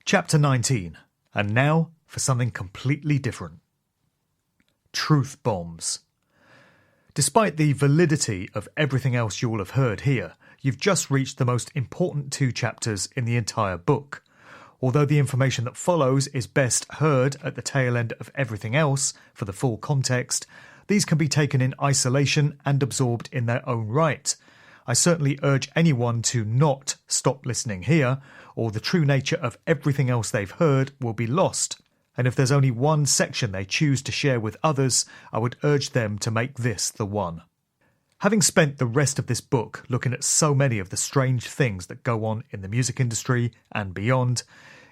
Chapter 19. And now for something completely different. Truth bombs. Despite the validity of everything else you'll have heard here, you've just reached the most important 2 chapters in the entire book. Although the information that follows is best heard at the tail end of everything else for the full context, these can be taken in isolation and absorbed in their own right. I certainly urge anyone to not stop listening here, or the true nature of everything else they've heard will be lost. And if there's only one section they choose to share with others, I would urge them to make this the one. Having spent the rest of this book looking at so many of the strange things that go on in the music industry and beyond,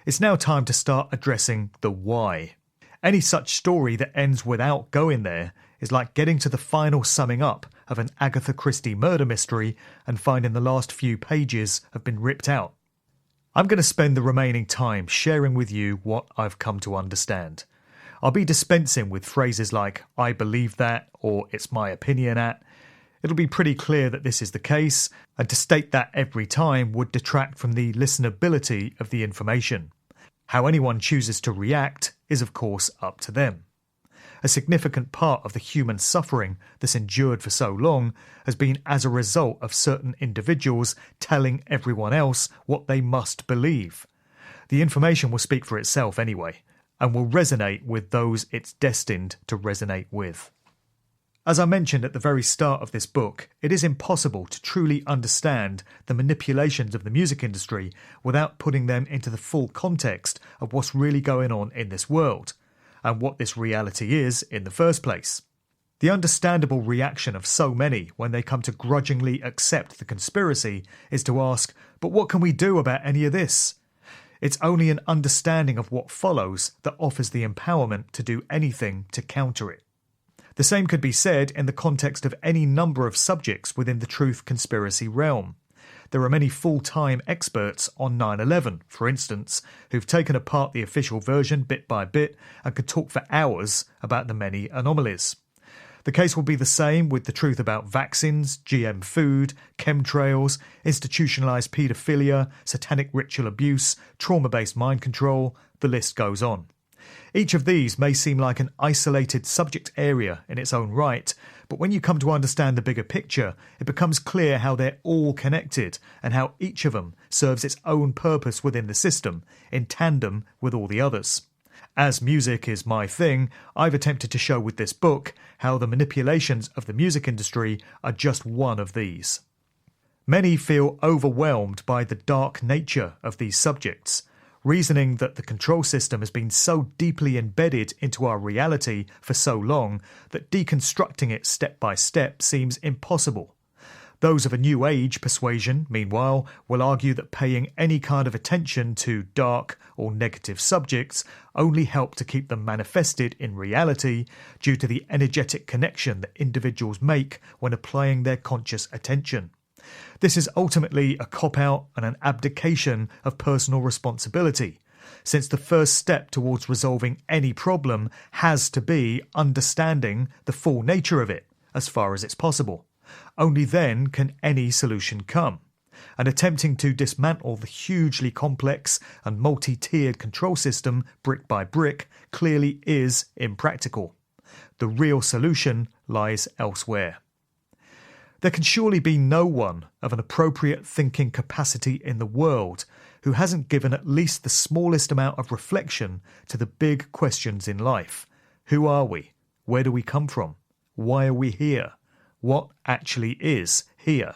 it's now time to start addressing the why. Any such story that ends without going there is like getting to the final summing up of an Agatha Christie murder mystery and finding the last few pages have been ripped out. I'm going to spend the remaining time sharing with you what I've come to understand. I'll be dispensing with phrases like, I believe that, or it's my opinion at. It'll be pretty clear that this is the case, and to state that every time would detract from the listenability of the information. How anyone chooses to react is of course up to them. A significant part of the human suffering that's endured for so long has been as a result of certain individuals telling everyone else what they must believe. The information will speak for itself anyway, and will resonate with those it's destined to resonate with. As I mentioned at the very start of this book, it is impossible to truly understand the manipulations of the music industry without putting them into the full context of what's really going on in this world, and what this reality is in the first place. The understandable reaction of so many when they come to grudgingly accept the conspiracy is to ask, but what can we do about any of this? It's only an understanding of what follows that offers the empowerment to do anything to counter it. The same could be said in the context of any number of subjects within the truth conspiracy realm. There are many full-time experts on 9/11, for instance, who've taken apart the official version bit by bit and could talk for hours about the many anomalies. The case will be the same with the truth about vaccines, GM food, chemtrails, institutionalised paedophilia, satanic ritual abuse, trauma-based mind control, the list goes on. Each of these may seem like an isolated subject area in its own right, but when you come to understand the bigger picture, it becomes clear how they're all connected and how each of them serves its own purpose within the system, in tandem with all the others. As music is my thing, I've attempted to show with this book how the manipulations of the music industry are just one of these. Many feel overwhelmed by the dark nature of these subjects, reasoning that the control system has been so deeply embedded into our reality for so long that deconstructing it step by step seems impossible. Those of a New Age persuasion, meanwhile, will argue that paying any kind of attention to dark or negative subjects only help to keep them manifested in reality due to the energetic connection that individuals make when applying their conscious attention. This is ultimately a cop-out and an abdication of personal responsibility, since the first step towards resolving any problem has to be understanding the full nature of it, as far as it's possible. Only then can any solution come. And attempting to dismantle the hugely complex and multi-tiered control system brick by brick clearly is impractical. The real solution lies elsewhere. There can surely be no one of an appropriate thinking capacity in the world who hasn't given at least the smallest amount of reflection to the big questions in life. Who are we? Where do we come from? Why are we here? What actually is here?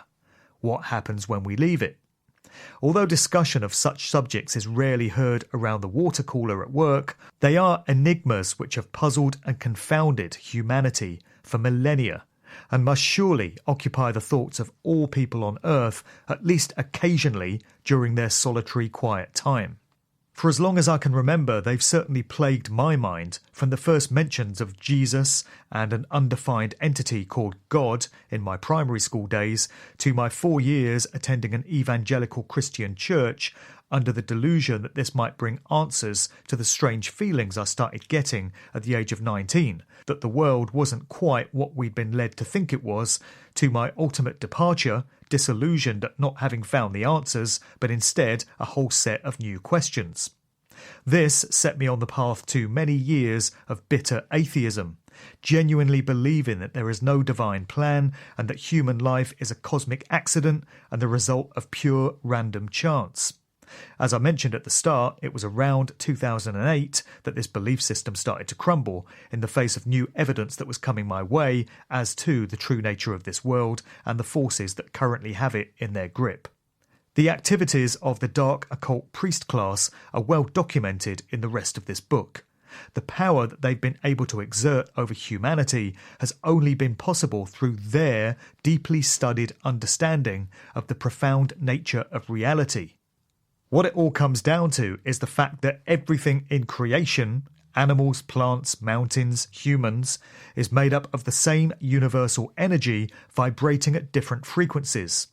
What happens when we leave it? Although discussion of such subjects is rarely heard around the water cooler at work, they are enigmas which have puzzled and confounded humanity for millennia, and must surely occupy the thoughts of all people on earth, at least occasionally during their solitary quiet time. For as long as I can remember, they've certainly plagued my mind, from the first mentions of Jesus and an undefined entity called God in my primary school days, to my 4 years attending an evangelical Christian church, under the delusion that this might bring answers to the strange feelings I started getting at the age of 19, that the world wasn't quite what we'd been led to think it was, to my ultimate departure, disillusioned at not having found the answers, but instead a whole set of new questions. This set me on the path to many years of bitter atheism, genuinely believing that there is no divine plan and that human life is a cosmic accident and the result of pure random chance. As I mentioned at the start, it was around 2008 that this belief system started to crumble in the face of new evidence that was coming my way as to the true nature of this world and the forces that currently have it in their grip. The activities of the dark occult priest class are well documented in the rest of this book. The power that they've been able to exert over humanity has only been possible through their deeply studied understanding of the profound nature of reality. What it all comes down to is the fact that everything in creation, animals, plants, mountains, humans, is made up of the same universal energy vibrating at different frequencies.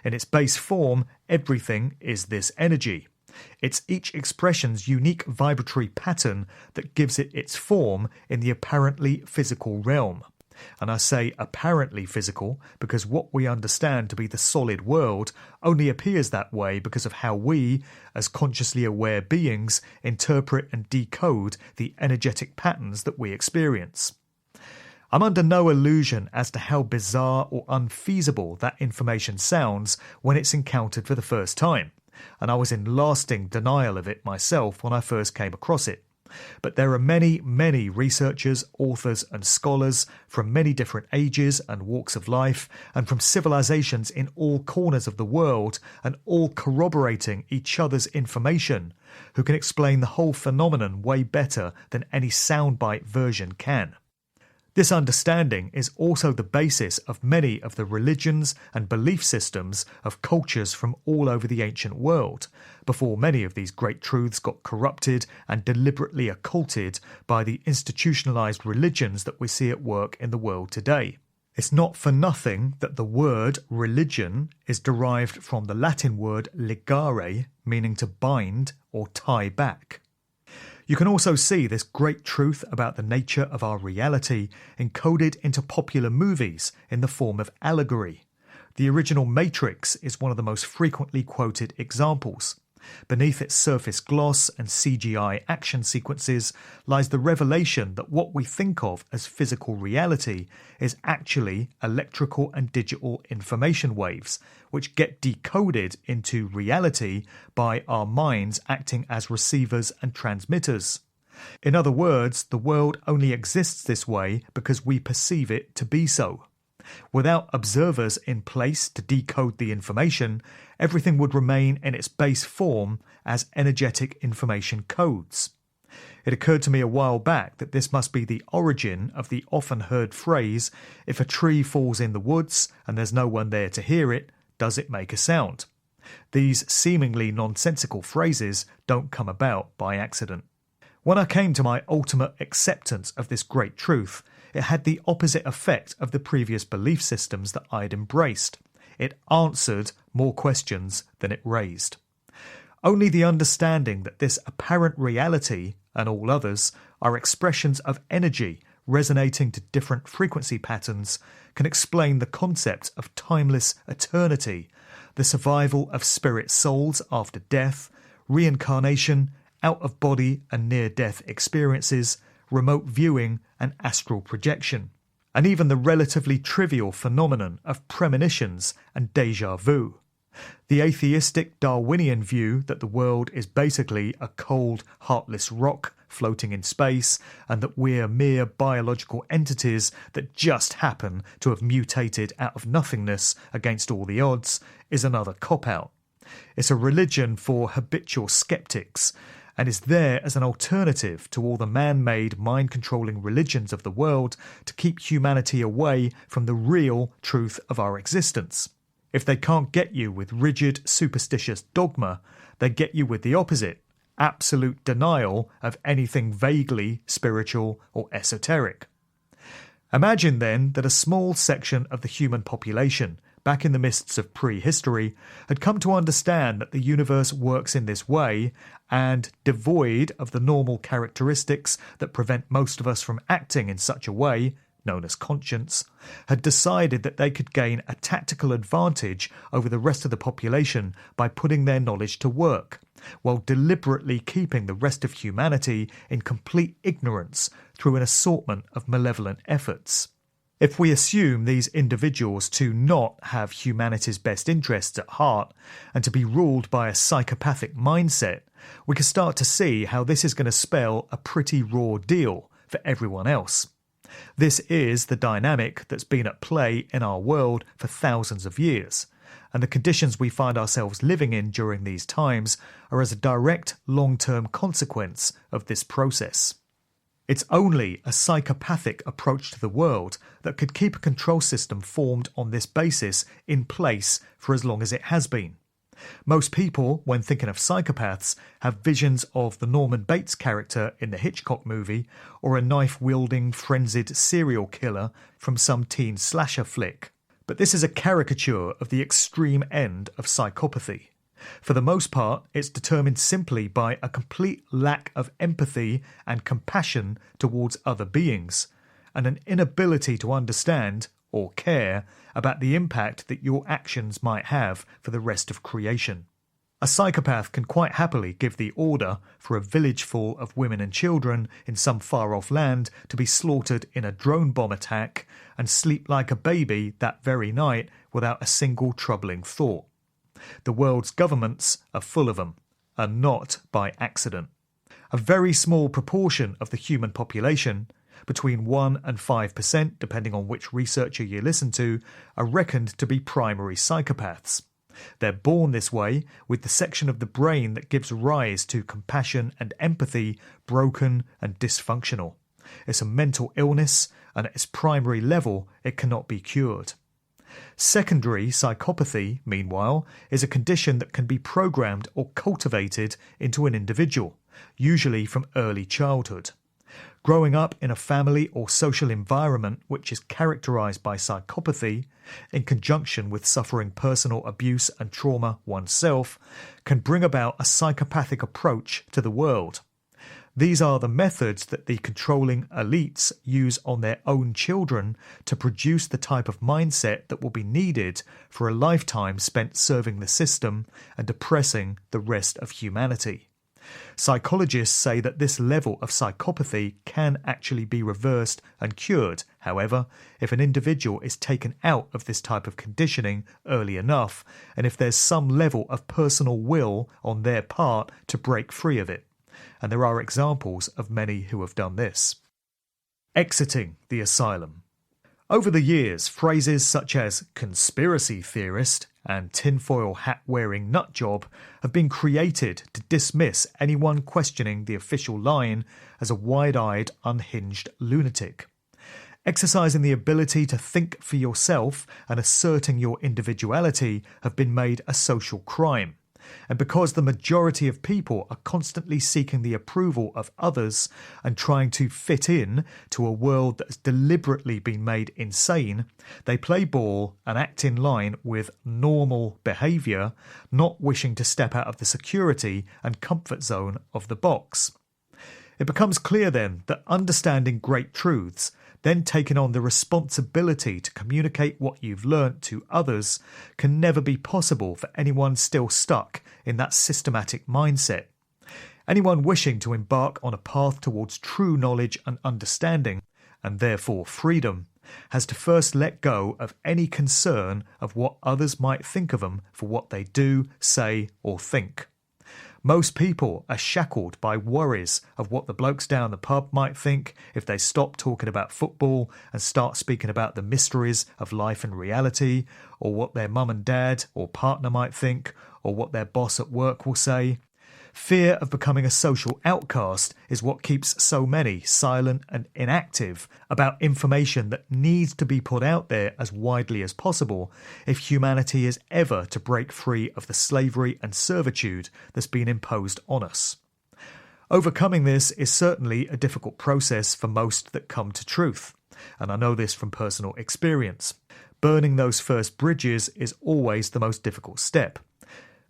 In its base form, everything is this energy. It's each expression's unique vibratory pattern that gives it its form in the apparently physical realm. And I say apparently physical because what we understand to be the solid world only appears that way because of how we, as consciously aware beings, interpret and decode the energetic patterns that we experience. I'm under no illusion as to how bizarre or unfeasible that information sounds when it's encountered for the first time, and I was in lasting denial of it myself when I first came across it. But there are many, many researchers, authors and scholars from many different ages and walks of life and from civilizations in all corners of the world and all corroborating each other's information who can explain the whole phenomenon way better than any soundbite version can. This understanding is also the basis of many of the religions and belief systems of cultures from all over the ancient world, before many of these great truths got corrupted and deliberately occulted by the institutionalized religions that we see at work in the world today. It's not for nothing that the word religion is derived from the Latin word ligare, meaning to bind or tie back. You can also see this great truth about the nature of our reality encoded into popular movies in the form of allegory. The original Matrix is one of the most frequently quoted examples. Beneath its surface gloss and CGI action sequences lies the revelation that what we think of as physical reality is actually electrical and digital information waves, which get decoded into reality by our minds acting as receivers and transmitters. In other words, the world only exists this way because we perceive it to be so. Without observers in place to decode the information, everything would remain in its base form as energetic information codes. It occurred to me a while back that this must be the origin of the often heard phrase, if a tree falls in the woods and there's no one there to hear it, does it make a sound? These seemingly nonsensical phrases don't come about by accident. When I came to my ultimate acceptance of this great truth, it had the opposite effect of the previous belief systems that I'd embraced. It answered more questions than it raised. Only the understanding that this apparent reality, and all others, are expressions of energy resonating to different frequency patterns can explain the concept of timeless eternity, the survival of spirit souls after death, reincarnation, out-of-body and near-death experiences, remote viewing and astral projection, and even the relatively trivial phenomenon of premonitions and déjà vu. The atheistic Darwinian view that the world is basically a cold, heartless rock floating in space and that we're mere biological entities that just happen to have mutated out of nothingness against all the odds is another cop-out. It's a religion for habitual skeptics, and is there as an alternative to all the man-made, mind-controlling religions of the world to keep humanity away from the real truth of our existence. If they can't get you with rigid, superstitious dogma, they get you with the opposite, absolute denial of anything vaguely spiritual or esoteric. Imagine then that a small section of the human population, back in the mists of prehistory, had come to understand that the universe works in this way and, devoid of the normal characteristics that prevent most of us from acting in such a way, known as conscience, had decided that they could gain a tactical advantage over the rest of the population by putting their knowledge to work, while deliberately keeping the rest of humanity in complete ignorance through an assortment of malevolent efforts. If we assume these individuals to not have humanity's best interests at heart and to be ruled by a psychopathic mindset, we can start to see how this is going to spell a pretty raw deal for everyone else. This is the dynamic that's been at play in our world for thousands of years, and the conditions we find ourselves living in during these times are as a direct long-term consequence of this process. It's only a psychopathic approach to the world that could keep a control system formed on this basis in place for as long as it has been. Most people, when thinking of psychopaths, have visions of the Norman Bates character in the Hitchcock movie or a knife-wielding, frenzied serial killer from some teen slasher flick. But this is a caricature of the extreme end of psychopathy. For the most part, it's determined simply by a complete lack of empathy and compassion towards other beings, and an inability to understand or care about the impact that your actions might have for the rest of creation. A psychopath can quite happily give the order for a village full of women and children in some far-off land to be slaughtered in a drone bomb attack and sleep like a baby that very night without a single troubling thought. The world's governments are full of them, and not by accident. A very small proportion of the human population, between 1 and 5%, depending on which researcher you listen to, are reckoned to be primary psychopaths. They're born this way, with the section of the brain that gives rise to compassion and empathy broken and dysfunctional. It's a mental illness, and at its primary level, it cannot be cured. Secondary psychopathy, meanwhile, is a condition that can be programmed or cultivated into an individual, usually from early childhood. Growing up in a family or social environment which is characterized by psychopathy, in conjunction with suffering personal abuse and trauma oneself, can bring about a psychopathic approach to the world. These are the methods that the controlling elites use on their own children to produce the type of mindset that will be needed for a lifetime spent serving the system and oppressing the rest of humanity. Psychologists say that this level of psychopathy can actually be reversed and cured, however, if an individual is taken out of this type of conditioning early enough, and if there's some level of personal will on their part to break free of it. And there are examples of many who have done this. Exiting the asylum. Over the years, phrases such as conspiracy theorist and tinfoil hat-wearing nutjob have been created to dismiss anyone questioning the official line as a wide-eyed, unhinged lunatic. Exercising the ability to think for yourself and asserting your individuality have been made a social crime. And because the majority of people are constantly seeking the approval of others and trying to fit in to a world that has deliberately been made insane, they play ball and act in line with normal behaviour, not wishing to step out of the security and comfort zone of the box. It becomes clear then that understanding great truths, then taking on the responsibility to communicate what you've learnt to others, can never be possible for anyone still stuck in that systematic mindset. Anyone wishing to embark on a path towards true knowledge and understanding, and therefore freedom, has to first let go of any concern of what others might think of them for what they do, say, or think. Most people are shackled by worries of what the blokes down the pub might think if they stop talking about football and start speaking about the mysteries of life and reality, or what their mum and dad or partner might think, or what their boss at work will say. Fear of becoming a social outcast is what keeps so many silent and inactive about information that needs to be put out there as widely as possible if humanity is ever to break free of the slavery and servitude that's been imposed on us. Overcoming this is certainly a difficult process for most that come to truth, and I know this from personal experience. Burning those first bridges is always the most difficult step.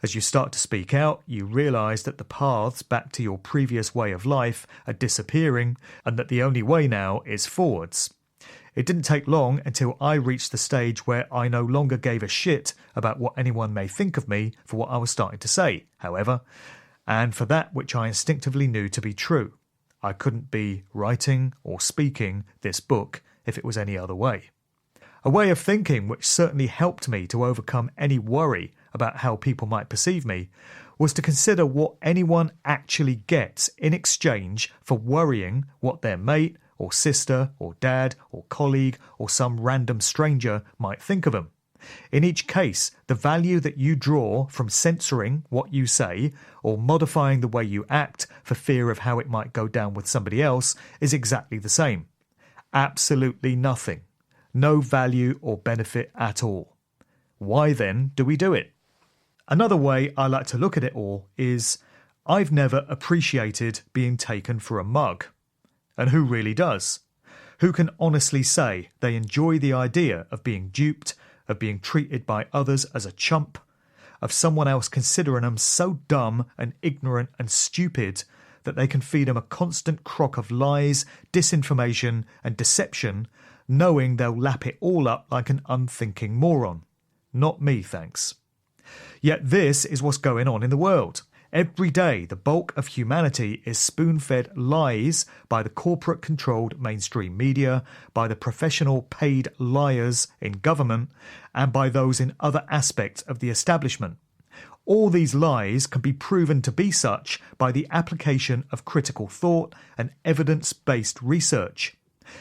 As you start to speak out, you realise that the paths back to your previous way of life are disappearing and that the only way now is forwards. It didn't take long until I reached the stage where I no longer gave a shit about what anyone may think of me for what I was starting to say, however, and for that which I instinctively knew to be true. I couldn't be writing or speaking this book if it was any other way. A way of thinking which certainly helped me to overcome any worry about how people might perceive me was to consider what anyone actually gets in exchange for worrying what their mate or sister or dad or colleague or some random stranger might think of them. In each case, the value that you draw from censoring what you say or modifying the way you act for fear of how it might go down with somebody else is exactly the same. Absolutely nothing. No value or benefit at all. Why then do we do it? Another way I like to look at it all is I've never appreciated being taken for a mug. And who really does? Who can honestly say they enjoy the idea of being duped, of being treated by others as a chump, of someone else considering them so dumb and ignorant and stupid that they can feed them a constant crock of lies, disinformation and deception, knowing they'll lap it all up like an unthinking moron? Not me, thanks. Yet this is what's going on in the world. Every day, the bulk of humanity is spoon-fed lies by the corporate-controlled mainstream media, by the professional paid liars in government, and by those in other aspects of the establishment. All these lies can be proven to be such by the application of critical thought and evidence-based research.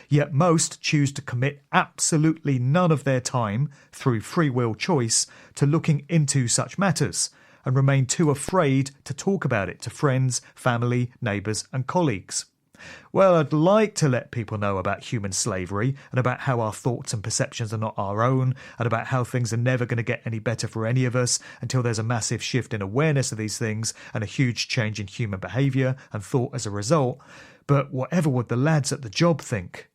Yet most choose to commit absolutely none of their time, through free will choice, to looking into such matters, and remain too afraid to talk about it to friends, family, neighbours and colleagues. Well, I'd like to let people know about human slavery and about how our thoughts and perceptions are not our own and about how things are never going to get any better for any of us until there's a massive shift in awareness of these things and a huge change in human behaviour and thought as a result. But whatever would the lads at the job think?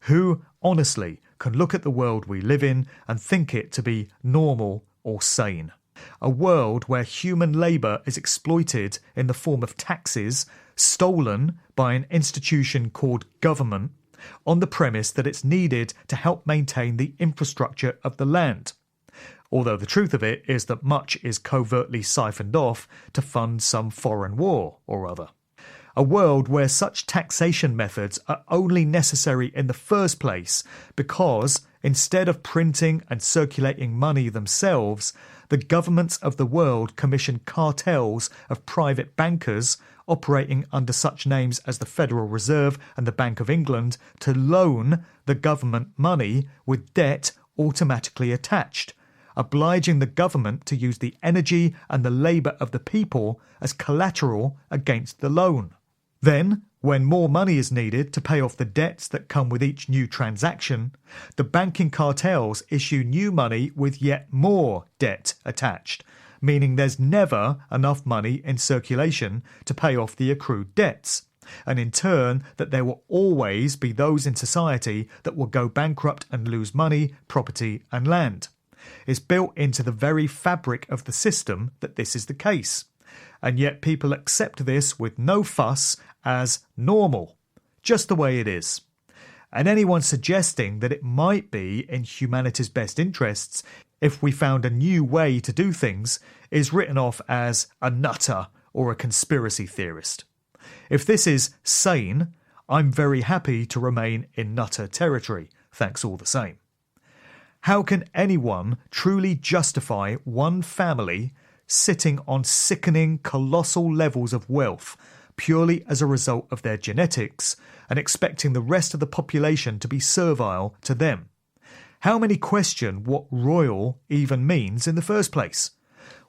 Who, honestly, can look at the world we live in and think it to be normal or sane? A world where human labour is exploited in the form of taxes stolen by an institution called government on the premise that it's needed to help maintain the infrastructure of the land. Although the truth of it is that much is covertly siphoned off to fund some foreign war or other. A world where such taxation methods are only necessary in the first place because, instead of printing and circulating money themselves, the governments of the world commission cartels of private bankers operating under such names as the Federal Reserve and the Bank of England to loan the government money with debt automatically attached, obliging the government to use the energy and the labour of the people as collateral against the loan. Then, when more money is needed to pay off the debts that come with each new transaction, the banking cartels issue new money with yet more debt attached, meaning there's never enough money in circulation to pay off the accrued debts, and in turn that there will always be those in society that will go bankrupt and lose money, property and land. It's built into the very fabric of the system that this is the case. And yet people accept this with no fuss as normal, just the way it is. And anyone suggesting that it might be in humanity's best interests if we found a new way to do things is written off as a nutter or a conspiracy theorist. If this is sane, I'm very happy to remain in nutter territory, thanks all the same. How can anyone truly justify one family sitting on sickening, colossal levels of wealth purely as a result of their genetics and expecting the rest of the population to be servile to them? How many question what royal even means in the first place?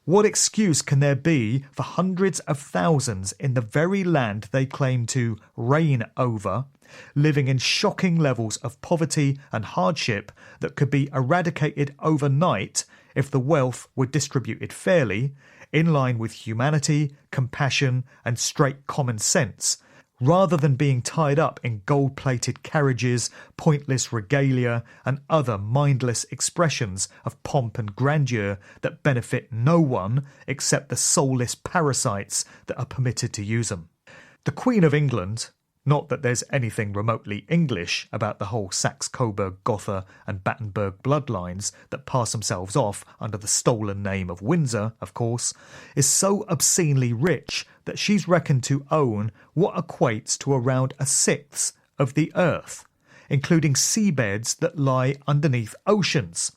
What excuse can there be for hundreds of thousands in the very land they claim to reign over, living in shocking levels of poverty and hardship that could be eradicated overnight if the wealth were distributed fairly, in line with humanity, compassion and straight common sense, rather than being tied up in gold-plated carriages, pointless regalia and other mindless expressions of pomp and grandeur that benefit no one except the soulless parasites that are permitted to use them. The Queen of England, not that there's anything remotely English about the whole Saxe-Coburg, Gotha and Battenberg bloodlines that pass themselves off under the stolen name of Windsor, of course, is so obscenely rich that she's reckoned to own what equates to around a sixth of the Earth, including seabeds that lie underneath oceans.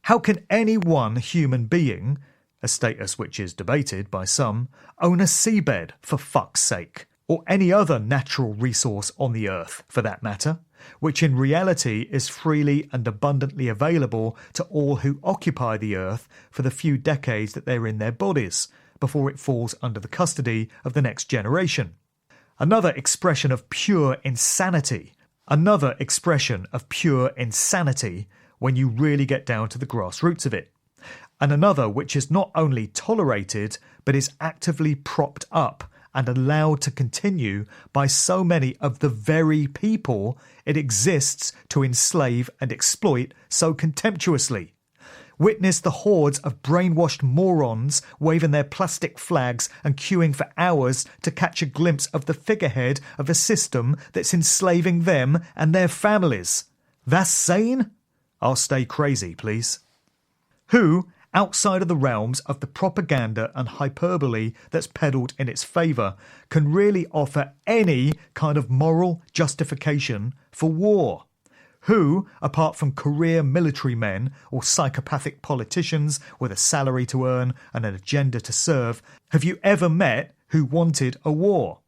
How can any one human being, a status which is debated by some, own a seabed, for fuck's sake? Or any other natural resource on the Earth, for that matter, which in reality is freely and abundantly available to all who occupy the Earth for the few decades that they're in their bodies, before it falls under the custody of the next generation. Another expression of pure insanity when you really get down to the grassroots of it. And another which is not only tolerated, but is actively propped up and allowed to continue by so many of the very people it exists to enslave and exploit so contemptuously. Witness the hordes of brainwashed morons waving their plastic flags and queuing for hours to catch a glimpse of the figurehead of a system that's enslaving them and their families. That's sane? I'll stay crazy, please. Who, outside of the realms of the propaganda and hyperbole that's peddled in its favour, can really offer any kind of moral justification for war? Who, apart from career military men or psychopathic politicians with a salary to earn and an agenda to serve, have you ever met who wanted a war?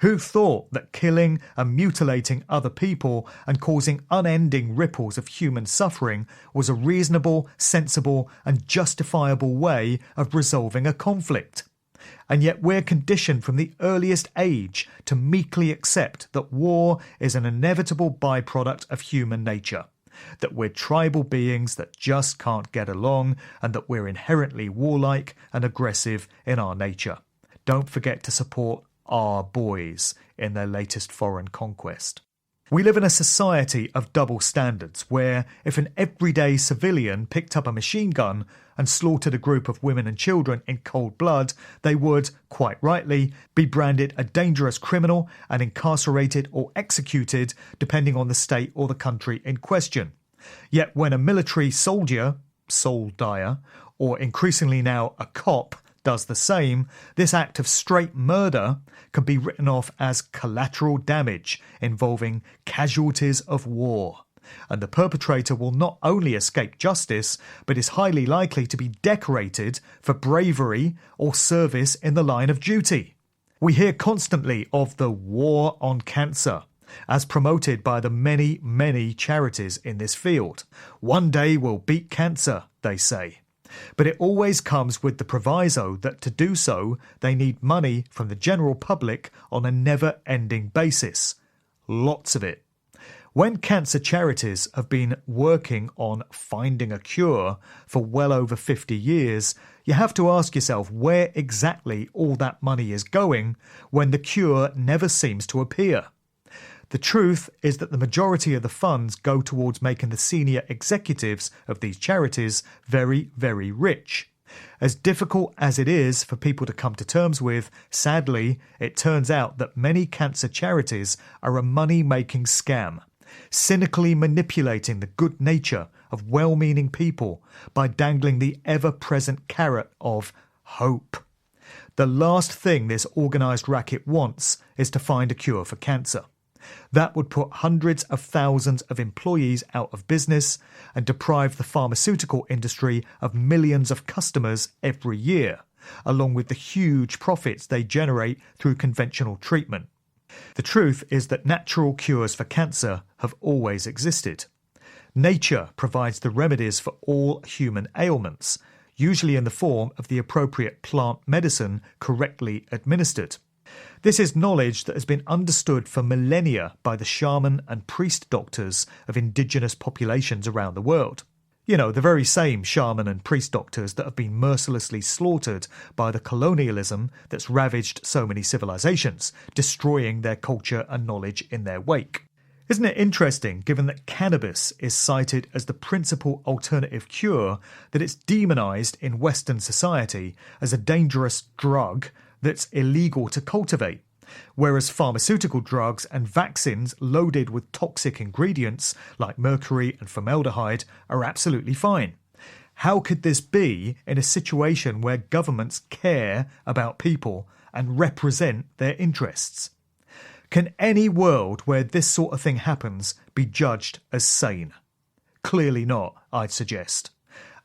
Who thought that killing and mutilating other people and causing unending ripples of human suffering was a reasonable, sensible and justifiable way of resolving a conflict? And yet we're conditioned from the earliest age to meekly accept that war is an inevitable byproduct of human nature, that we're tribal beings that just can't get along, and that we're inherently warlike and aggressive in our nature. Don't forget to support our boys in their latest foreign conquest. We live in a society of double standards where if an everyday civilian picked up a machine gun and slaughtered a group of women and children in cold blood, they would, quite rightly, be branded a dangerous criminal and incarcerated or executed depending on the state or the country in question. Yet when a military soldier, soul dyer, or increasingly now a cop, does the same, this act of straight murder can be written off as collateral damage involving casualties of war. And the perpetrator will not only escape justice, but is highly likely to be decorated for bravery or service in the line of duty. We hear constantly of the war on cancer, as promoted by the many, many charities in this field. One day we'll beat cancer, they say. But it always comes with the proviso that to do so, they need money from the general public on a never-ending basis. Lots of it. When cancer charities have been working on finding a cure for well over 50 years, you have to ask yourself where exactly all that money is going when the cure never seems to appear. The truth is that the majority of the funds go towards making the senior executives of these charities very, very rich. As difficult as it is for people to come to terms with, sadly, it turns out that many cancer charities are a money-making scam, cynically manipulating the good nature of well-meaning people by dangling the ever-present carrot of hope. The last thing this organised racket wants is to find a cure for cancer. That would put hundreds of thousands of employees out of business and deprive the pharmaceutical industry of millions of customers every year, along with the huge profits they generate through conventional treatment. The truth is that natural cures for cancer have always existed. Nature provides the remedies for all human ailments, usually in the form of the appropriate plant medicine correctly administered. This is knowledge that has been understood for millennia by the shaman and priest doctors of indigenous populations around the world. You know, the very same shaman and priest doctors that have been mercilessly slaughtered by the colonialism that's ravaged so many civilizations, destroying their culture and knowledge in their wake. Isn't it interesting, given that cannabis is cited as the principal alternative cure, that it's demonized in Western society as a dangerous drug that's illegal to cultivate, whereas pharmaceutical drugs and vaccines loaded with toxic ingredients like mercury and formaldehyde are absolutely fine. How could this be in a situation where governments care about people and represent their interests. Can any world where this sort of thing happens be judged as sane? Clearly not, I'd suggest.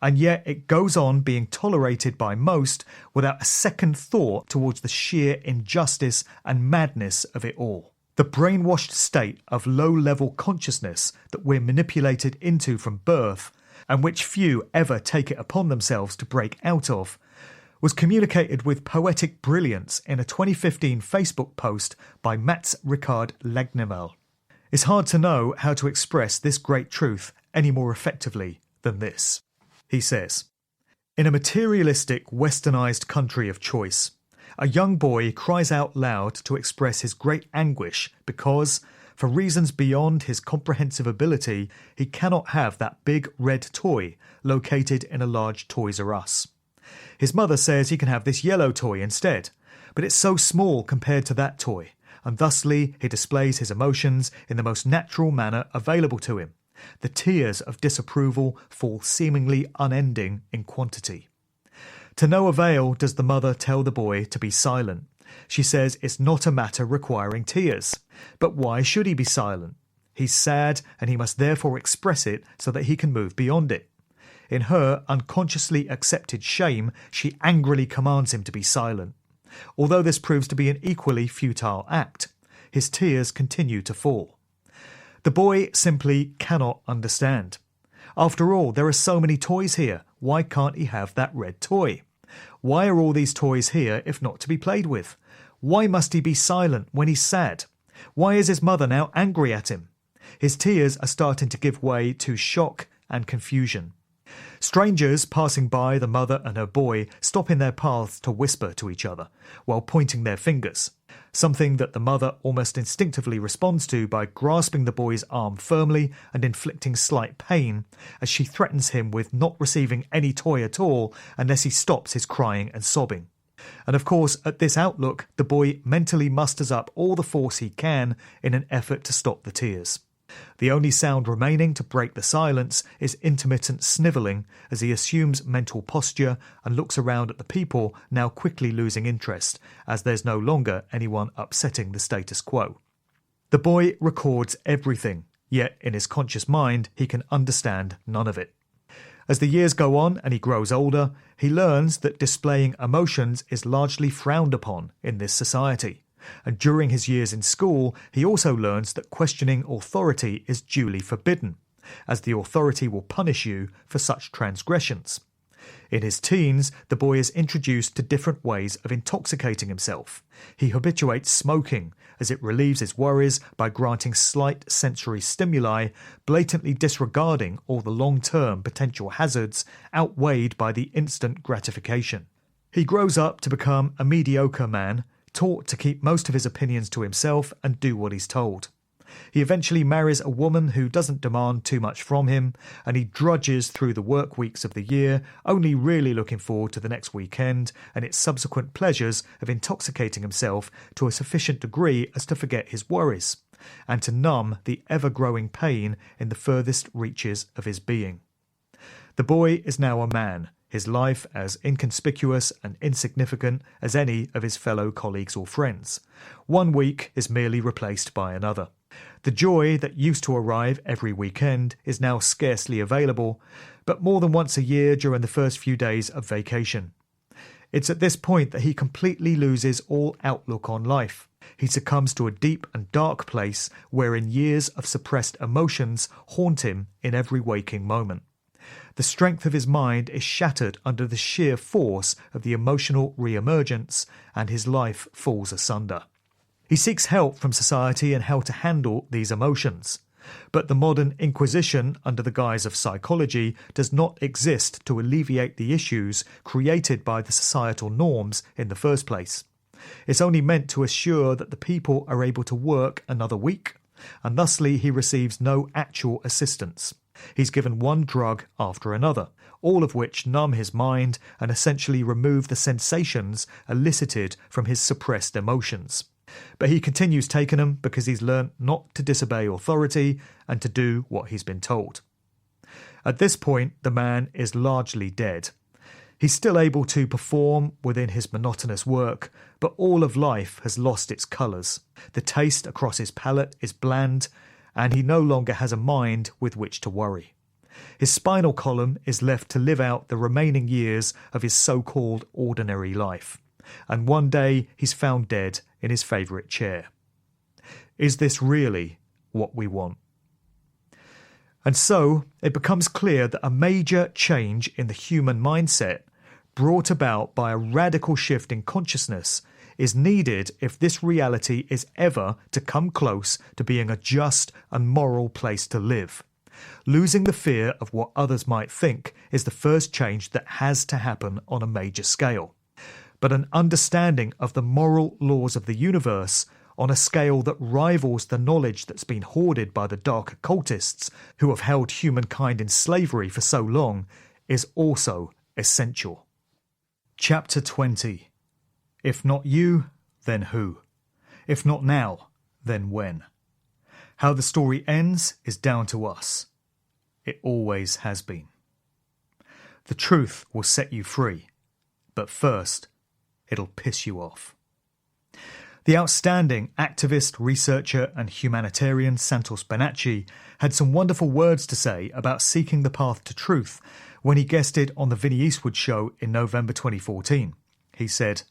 And yet it goes on being tolerated by most without a second thought towards the sheer injustice and madness of it all. The brainwashed state of low-level consciousness that we're manipulated into from birth, and which few ever take it upon themselves to break out of, was communicated with poetic brilliance in a 2015 Facebook post by Mats Ricard Legnevel. It's hard to know how to express this great truth any more effectively than this. He says, "In a materialistic, westernized country of choice, a young boy cries out loud to express his great anguish because, for reasons beyond his comprehensive ability, he cannot have that big red toy located in a large Toys R Us. His mother says he can have this yellow toy instead, but it's so small compared to that toy, and thusly he displays his emotions in the most natural manner available to him. The tears of disapproval fall seemingly unending in quantity. To no avail does the mother tell the boy to be silent. She says it's not a matter requiring tears. But why should he be silent? He's sad and he must therefore express it so that he can move beyond it. In her unconsciously accepted shame, she angrily commands him to be silent. Although this proves to be an equally futile act, his tears continue to fall. The boy simply cannot understand. After all, there are so many toys here. Why can't he have that red toy? Why are all these toys here if not to be played with? Why must he be silent when he's sad? Why is his mother now angry at him? His tears are starting to give way to shock and confusion. Strangers passing by the mother and her boy stop in their paths to whisper to each other while pointing their fingers, something that the mother almost instinctively responds to by grasping the boy's arm firmly and inflicting slight pain as she threatens him with not receiving any toy at all unless he stops his crying and sobbing. And of course, at this outlook, the boy mentally musters up all the force he can in an effort to stop the tears. The only sound remaining to break the silence is intermittent snivelling as he assumes mental posture and looks around at the people, now quickly losing interest, as there's no longer anyone upsetting the status quo. The boy records everything, yet in his conscious mind he can understand none of it. As the years go on and he grows older, he learns that displaying emotions is largely frowned upon in this society. And during his years in school, he also learns that questioning authority is duly forbidden, as the authority will punish you for such transgressions. In his teens, the boy is introduced to different ways of intoxicating himself. He habituates smoking, as it relieves his worries by granting slight sensory stimuli, blatantly disregarding all the long-term potential hazards outweighed by the instant gratification. He grows up to become a mediocre man, taught to keep most of his opinions to himself and do what he's told. He eventually marries a woman who doesn't demand too much from him, and he drudges through the work weeks of the year, only really looking forward to the next weekend and its subsequent pleasures of intoxicating himself to a sufficient degree as to forget his worries, and to numb the ever-growing pain in the furthest reaches of his being. The boy is now a man, his life as inconspicuous and insignificant as any of his fellow colleagues or friends. One week is merely replaced by another. The joy that used to arrive every weekend is now scarcely available, but more than once a year during the first few days of vacation. It's at this point that he completely loses all outlook on life. He succumbs to a deep and dark place wherein years of suppressed emotions haunt him in every waking moment. The strength of his mind is shattered under the sheer force of the emotional re-emergence, and his life falls asunder. He seeks help from society in how to handle these emotions, but the modern Inquisition under the guise of psychology does not exist to alleviate the issues created by the societal norms in the first place. It's only meant to assure that the people are able to work another week, and thusly he receives no actual assistance. He's given one drug after another, all of which numb his mind and essentially remove the sensations elicited from his suppressed emotions. But he continues taking them because he's learnt not to disobey authority and to do what he's been told. At this point, the man is largely dead. He's still able to perform within his monotonous work, but all of life has lost its colours. The taste across his palate is bland, and he no longer has a mind with which to worry. His spinal column is left to live out the remaining years of his so-called ordinary life. And one day he's found dead in his favourite chair. Is this really what we want? And so it becomes clear that a major change in the human mindset, brought about by a radical shift in consciousness, is needed if this reality is ever to come close to being a just and moral place to live. Losing the fear of what others might think is the first change that has to happen on a major scale. But an understanding of the moral laws of the universe on a scale that rivals the knowledge that's been hoarded by the dark occultists who have held humankind in slavery for so long is also essential. Chapter 20. If not you, then who? If not now, then when? How the story ends is down to us. It always has been. The truth will set you free, but first, it'll piss you off. The outstanding activist, researcher and humanitarian Santos Bonacci had some wonderful words to say about seeking the path to truth when he guested on the Vinnie Eastwood show in November 2014. He said,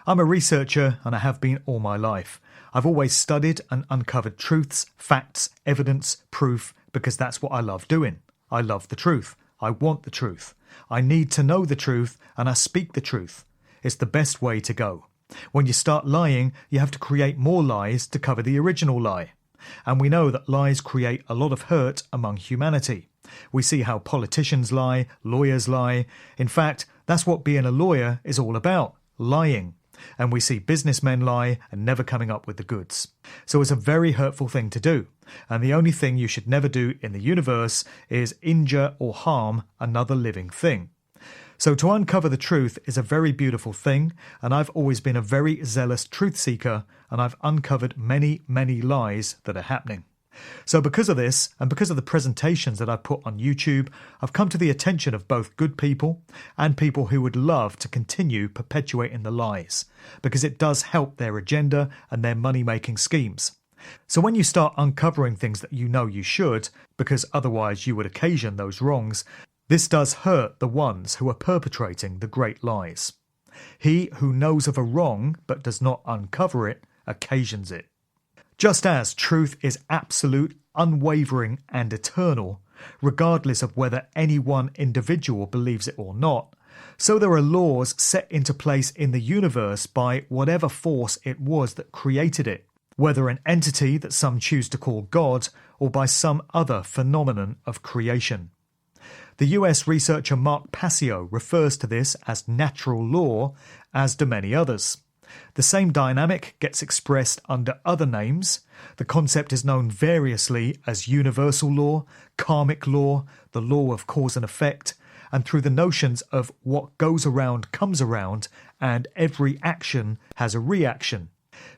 "I'm a researcher and I have been all my life. I've always studied and uncovered truths, facts, evidence, proof, because that's what I love doing. I love the truth. I want the truth. I need to know the truth and I speak the truth. It's the best way to go. When you start lying, you have to create more lies to cover the original lie. And we know that lies create a lot of hurt among humanity. We see how politicians lie, lawyers lie. In fact, that's what being a lawyer is all about, lying. And we see businessmen lie and never coming up with the goods. So it's a very hurtful thing to do. And the only thing you should never do in the universe is injure or harm another living thing. So to uncover the truth is a very beautiful thing, and I've always been a very zealous truth seeker, and I've uncovered many, many lies that are happening. So because of this, and because of the presentations that I put on YouTube, I've come to the attention of both good people and people who would love to continue perpetuating the lies, because it does help their agenda and their money-making schemes. So when you start uncovering things that you know you should, because otherwise you would occasion those wrongs, this does hurt the ones who are perpetrating the great lies. He who knows of a wrong but does not uncover it occasions it. Just as truth is absolute, unwavering and eternal, regardless of whether any one individual believes it or not, so there are laws set into place in the universe by whatever force it was that created it, whether an entity that some choose to call God or by some other phenomenon of creation. The US researcher Mark Passio refers to this as natural law, as do many others. The same dynamic gets expressed under other names. The concept is known variously as universal law, karmic law, the law of cause and effect, and through the notions of what goes around comes around, and every action has a reaction.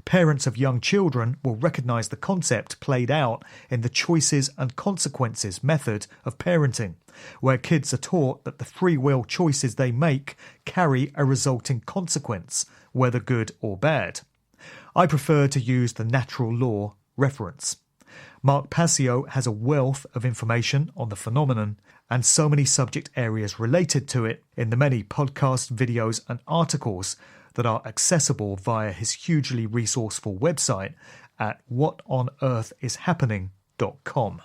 Parents of young children will recognise the concept played out in the choices and consequences method of parenting, where kids are taught that the free will choices they make carry a resulting consequence, whether good or bad. I prefer to use the natural law reference. Mark Passio has a wealth of information on the phenomenon and so many subject areas related to it in the many podcasts, videos and articles that are accessible via his hugely resourceful website at whatonearthishappening.com.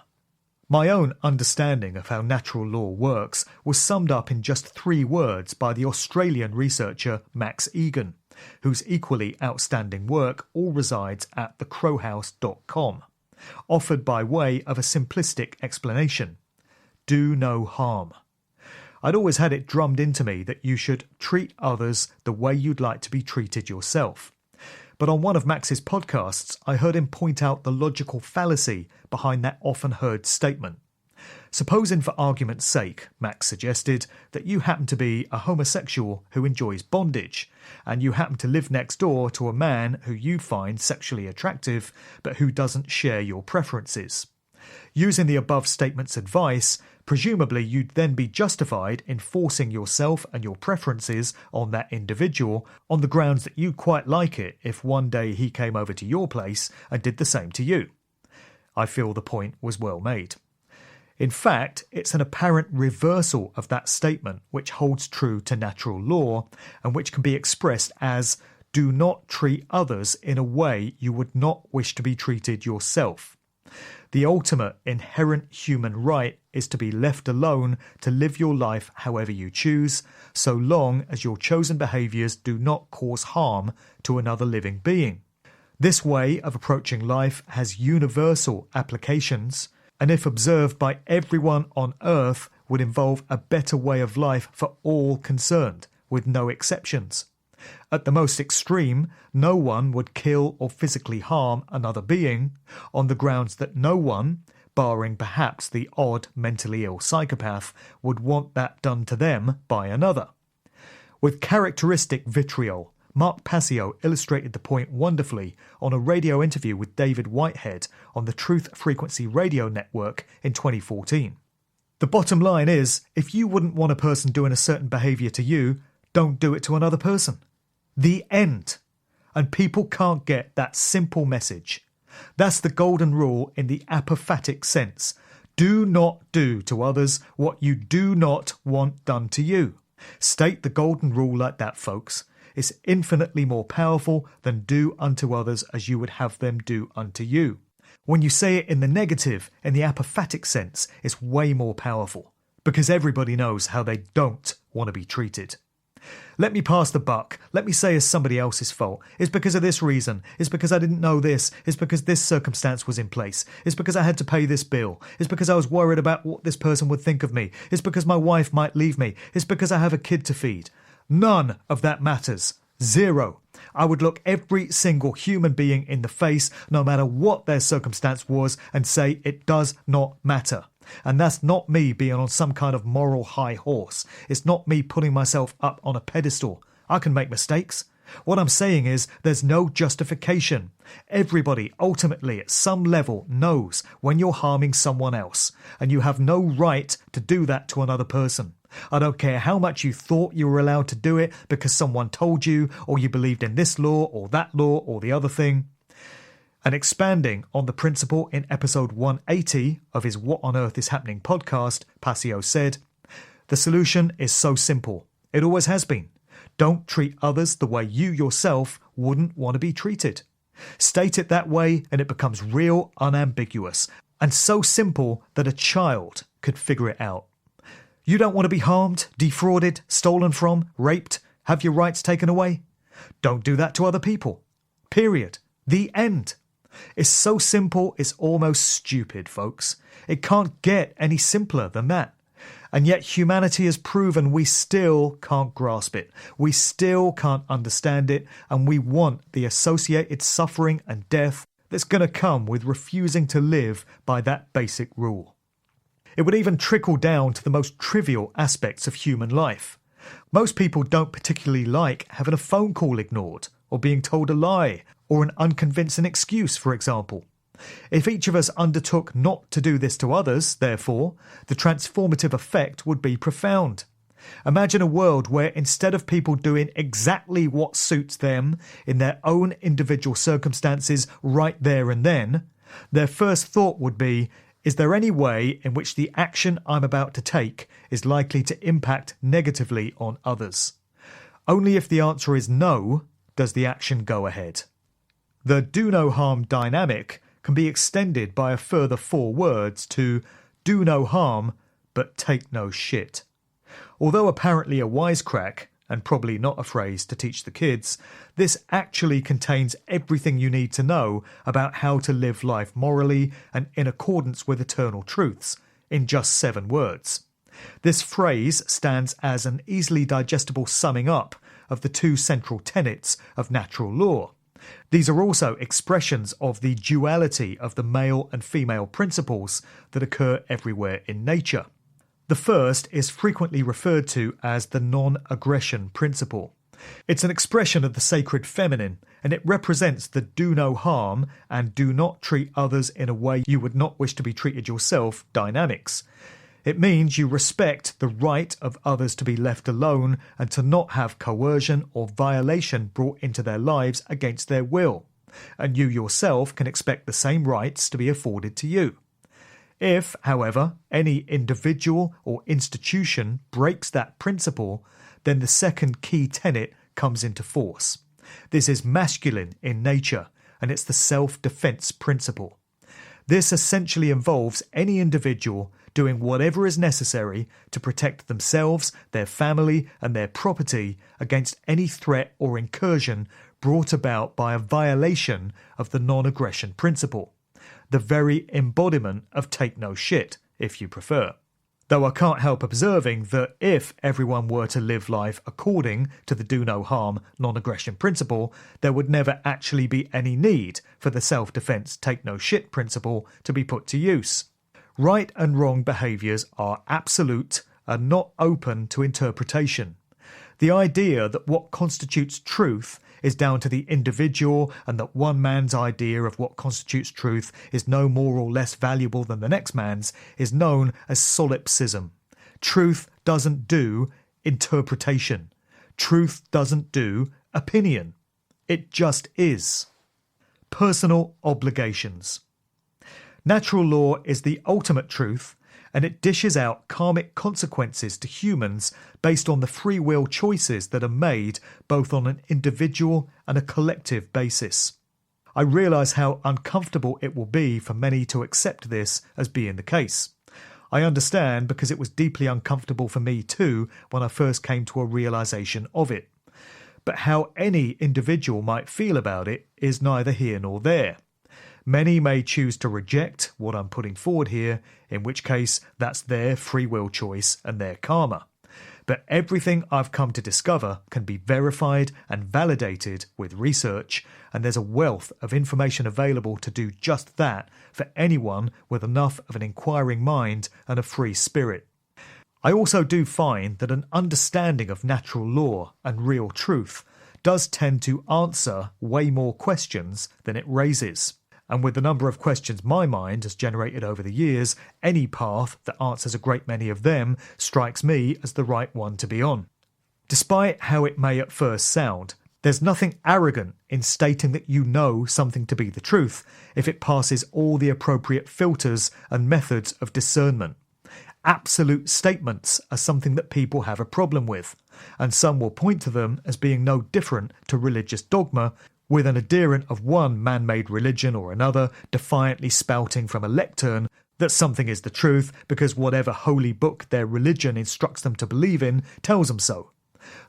My own understanding of how natural law works was summed up in just 3 words by the Australian researcher Max Egan, whose equally outstanding work all resides at thecrowhouse.com, offered by way of a simplistic explanation: do no harm. I'd always had it drummed into me that you should treat others the way you'd like to be treated yourself. But on one of Max's podcasts, I heard him point out the logical fallacy behind that often heard statement. Supposing for argument's sake, Max suggested, that you happen to be a homosexual who enjoys bondage, and you happen to live next door to a man who you find sexually attractive, but who doesn't share your preferences. Using the above statement's advice, presumably you'd then be justified in forcing yourself and your preferences on that individual on the grounds that you'd quite like it if one day he came over to your place and did the same to you. I feel the point was well made. In fact, it's an apparent reversal of that statement which holds true to natural law and which can be expressed as do not treat others in a way you would not wish to be treated yourself. The ultimate inherent human right is to be left alone to live your life however you choose, so long as your chosen behaviours do not cause harm to another living being. This way of approaching life has universal applications, and if observed by everyone on earth would involve a better way of life for all concerned, with no exceptions. At the most extreme, no one would kill or physically harm another being on the grounds that no one, barring perhaps the odd mentally ill psychopath, would want that done to them by another. With characteristic vitriol, Mark Passio illustrated the point wonderfully on a radio interview with David Whitehead on the Truth Frequency Radio Network in 2014. The bottom line is, if you wouldn't want a person doing a certain behaviour to you, don't do it to another person. The end. And people can't get that simple message. That's the golden rule in the apophatic sense. Do not do to others what you do not want done to you. State the golden rule like that, folks. It's infinitely more powerful than do unto others as you would have them do unto you. When you say it in the negative, in the apophatic sense, it's way more powerful. Because everybody knows how they don't want to be treated. Let me pass the buck. Let me say it's somebody else's fault. It's because of this reason. It's because I didn't know this. It's because this circumstance was in place. It's because I had to pay this bill. It's because I was worried about what this person would think of me. It's because my wife might leave me. It's because I have a kid to feed. None of that matters. Zero. I would look every single human being in the face, no matter what their circumstance was, and say it does not matter. And that's not me being on some kind of moral high horse. It's not me putting myself up on a pedestal. I can make mistakes. What I'm saying is there's no justification. Everybody ultimately at some level knows when you're harming someone else, and you have no right to do that to another person. I don't care how much you thought you were allowed to do it because someone told you, or you believed in this law or that law or the other thing. And expanding on the principle in episode 180 of his What on Earth is Happening podcast, Passio said, the solution is so simple. It always has been. Don't treat others the way you yourself wouldn't want to be treated. State it that way and it becomes real, unambiguous, and so simple that a child could figure it out. You don't want to be harmed, defrauded, stolen from, raped, have your rights taken away? Don't do that to other people. Period. The end. It's so simple, it's almost stupid, folks. It can't get any simpler than that. And yet humanity has proven we still can't grasp it. We still can't understand it, and we want the associated suffering and death that's going to come with refusing to live by that basic rule. It would even trickle down to the most trivial aspects of human life. Most people don't particularly like having a phone call ignored, or being told a lie, or an unconvincing excuse, for example. If each of us undertook not to do this to others, therefore, the transformative effect would be profound. Imagine a world where instead of people doing exactly what suits them in their own individual circumstances right there and then, their first thought would be, is there any way in which the action I'm about to take is likely to impact negatively on others? Only if the answer is no, does the action go ahead. The do no harm dynamic can be extended by a further 4 words to do no harm, but take no shit. Although apparently a wisecrack, and probably not a phrase to teach the kids, this actually contains everything you need to know about how to live life morally and in accordance with eternal truths, in just 7 words. This phrase stands as an easily digestible summing up of the 2 central tenets of natural law. These are also expressions of the duality of the male and female principles that occur everywhere in nature. The first is frequently referred to as the non-aggression principle. It's an expression of the sacred feminine, and it represents the do no harm and do not treat others in a way you would not wish to be treated yourself dynamics. It means you respect the right of others to be left alone and to not have coercion or violation brought into their lives against their will, and you yourself can expect the same rights to be afforded to you. If, however, any individual or institution breaks that principle, then the second key tenet comes into force. This is masculine in nature, and it's the self-defense principle. This essentially involves any individual doing whatever is necessary to protect themselves, their family, and their property against any threat or incursion brought about by a violation of the non-aggression principle, the very embodiment of take no shit, if you prefer. Though I can't help observing that if everyone were to live life according to the do no harm, non-aggression principle, there would never actually be any need for the self-defense take no shit principle to be put to use. Right and wrong behaviours are absolute and not open to interpretation. The idea that what constitutes truth is down to the individual and that one man's idea of what constitutes truth is no more or less valuable than the next man's is known as solipsism. Truth doesn't do interpretation. Truth doesn't do opinion. It just is. Personal obligations. Natural law is the ultimate truth, and it dishes out karmic consequences to humans based on the free will choices that are made both on an individual and a collective basis. I realise how uncomfortable it will be for many to accept this as being the case. I understand because it was deeply uncomfortable for me too when I first came to a realisation of it. But how any individual might feel about it is neither here nor there. Many may choose to reject what I'm putting forward here, in which case that's their free will choice and their karma. But everything I've come to discover can be verified and validated with research, and there's a wealth of information available to do just that for anyone with enough of an inquiring mind and a free spirit. I also do find that an understanding of natural law and real truth does tend to answer way more questions than it raises. And with the number of questions my mind has generated over the years, any path that answers a great many of them strikes me as the right one to be on. Despite how it may at first sound, there's nothing arrogant in stating that you know something to be the truth if it passes all the appropriate filters and methods of discernment. Absolute statements are something that people have a problem with, and some will point to them as being no different to religious dogma, with an adherent of one man-made religion or another defiantly spouting from a lectern that something is the truth because whatever holy book their religion instructs them to believe in tells them so.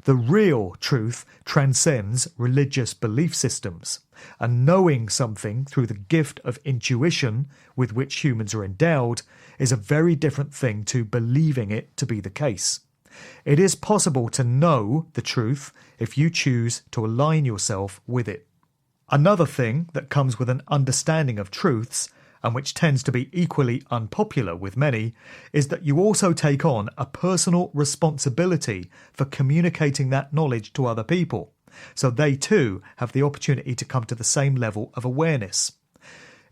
The real truth transcends religious belief systems, and knowing something through the gift of intuition with which humans are endowed is a very different thing to believing it to be the case. It is possible to know the truth if you choose to align yourself with it. Another thing that comes with an understanding of truths, and which tends to be equally unpopular with many, is that you also take on a personal responsibility for communicating that knowledge to other people, so they too have the opportunity to come to the same level of awareness.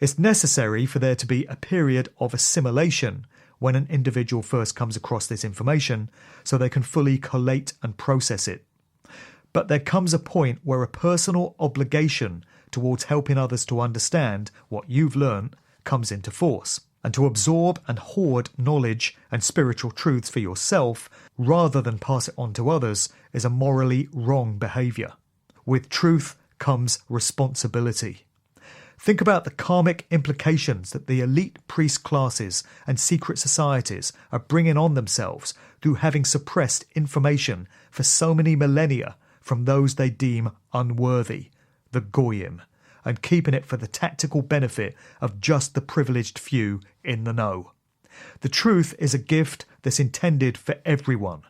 It's necessary for there to be a period of assimilation when an individual first comes across this information, so they can fully collate and process it. But there comes a point where a personal obligation towards helping others to understand what you've learned comes into force, and to absorb and hoard knowledge and spiritual truths for yourself rather than pass it on to others is a morally wrong behaviour. With truth comes responsibility. Think about the karmic implications that the elite priest classes and secret societies are bringing on themselves through having suppressed information for so many millennia from those they deem unworthy, the Goyim, and keeping it for the tactical benefit of just the privileged few in the know. The truth is a gift that's intended for everyone.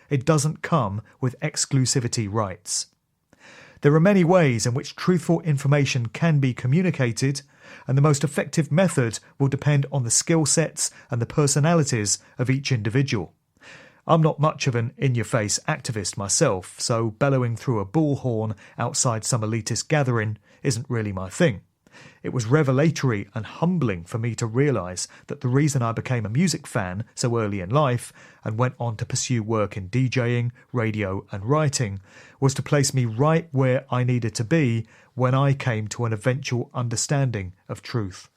It doesn't come with exclusivity rights. There are many ways in which truthful information can be communicated, and the most effective method will depend on the skill sets and the personalities of each individual. I'm not much of an in-your-face activist myself, so bellowing through a bullhorn outside some elitist gathering isn't really my thing. It was revelatory and humbling for me to realise that the reason I became a music fan so early in life and went on to pursue work in DJing, radio and writing was to place me right where I needed to be when I came to an eventual understanding of truth.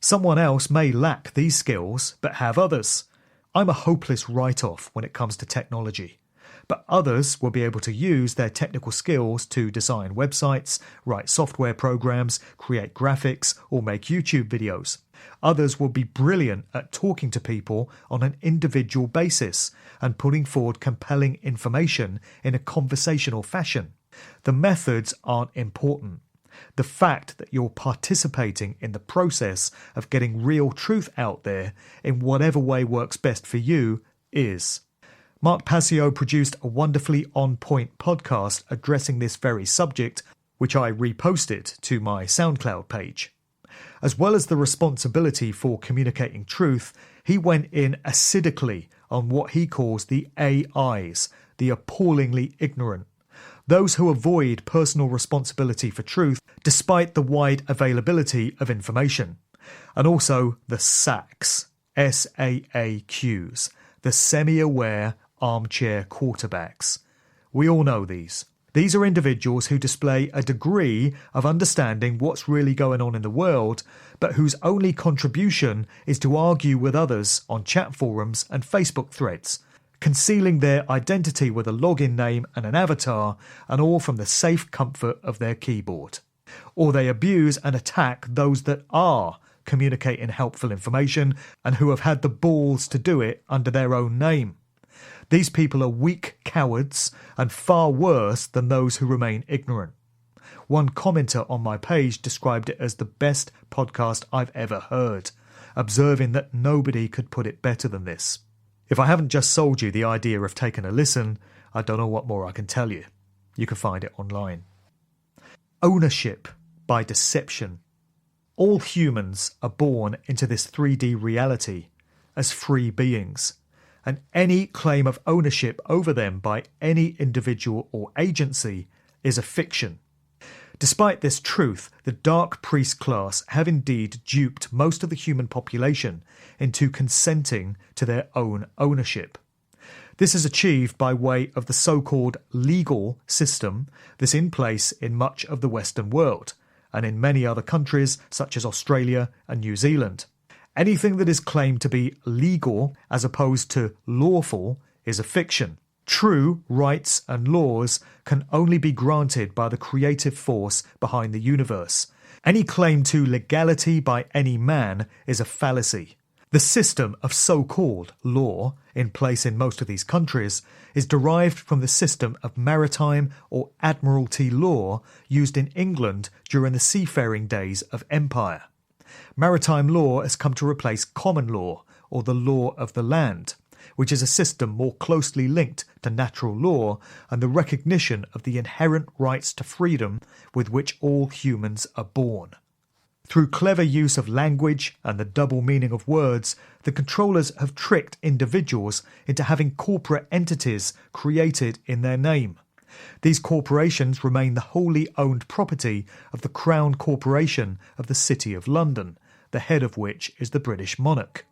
Someone else may lack these skills but have others. I'm a hopeless write-off when it comes to technology. But others will be able to use their technical skills to design websites, write software programs, create graphics, or make YouTube videos. Others will be brilliant at talking to people on an individual basis and putting forward compelling information in a conversational fashion. The methods aren't important. The fact that you're participating in the process of getting real truth out there in whatever way works best for you is. Mark Passio produced a wonderfully on-point podcast addressing this very subject, which I reposted to my SoundCloud page. As well as the responsibility for communicating truth, he went in acidically on what he calls the AIs, the appallingly ignorant. Those who avoid personal responsibility for truth despite the wide availability of information. And also the SAQs, SAAQs, the semi-aware armchair quarterbacks. We all know these. These are individuals who display a degree of understanding what's really going on in the world, but whose only contribution is to argue with others on chat forums and Facebook threads, concealing their identity with a login name and an avatar, and all from the safe comfort of their keyboard. Or they abuse and attack those that are communicating helpful information and who have had the balls to do it under their own name. These people are weak cowards and far worse than those who remain ignorant. One commenter on my page described it as the best podcast I've ever heard, observing that nobody could put it better than this. If I haven't just sold you the idea of taking a listen, I don't know what more I can tell you. You can find it online. Ownership by deception. All humans are born into this 3D reality as free beings, and any claim of ownership over them by any individual or agency is a fiction. Despite this truth, the dark priest class have indeed duped most of the human population into consenting to their own ownership. This is achieved by way of the so-called legal system that's in place in much of the Western world, and in many other countries such as Australia and New Zealand. Anything that is claimed to be legal as opposed to lawful is a fiction. True rights and laws can only be granted by the creative force behind the universe. Any claim to legality by any man is a fallacy. The system of so-called law in place in most of these countries is derived from the system of maritime or admiralty law used in England during the seafaring days of empire. Maritime law has come to replace common law, or the law of the land, which is a system more closely linked to natural law and the recognition of the inherent rights to freedom with which all humans are born. Through clever use of language and the double meaning of words, the controllers have tricked individuals into having corporate entities created in their name. These corporations remain the wholly owned property of the Crown Corporation of the City of London, the head of which is the British monarch.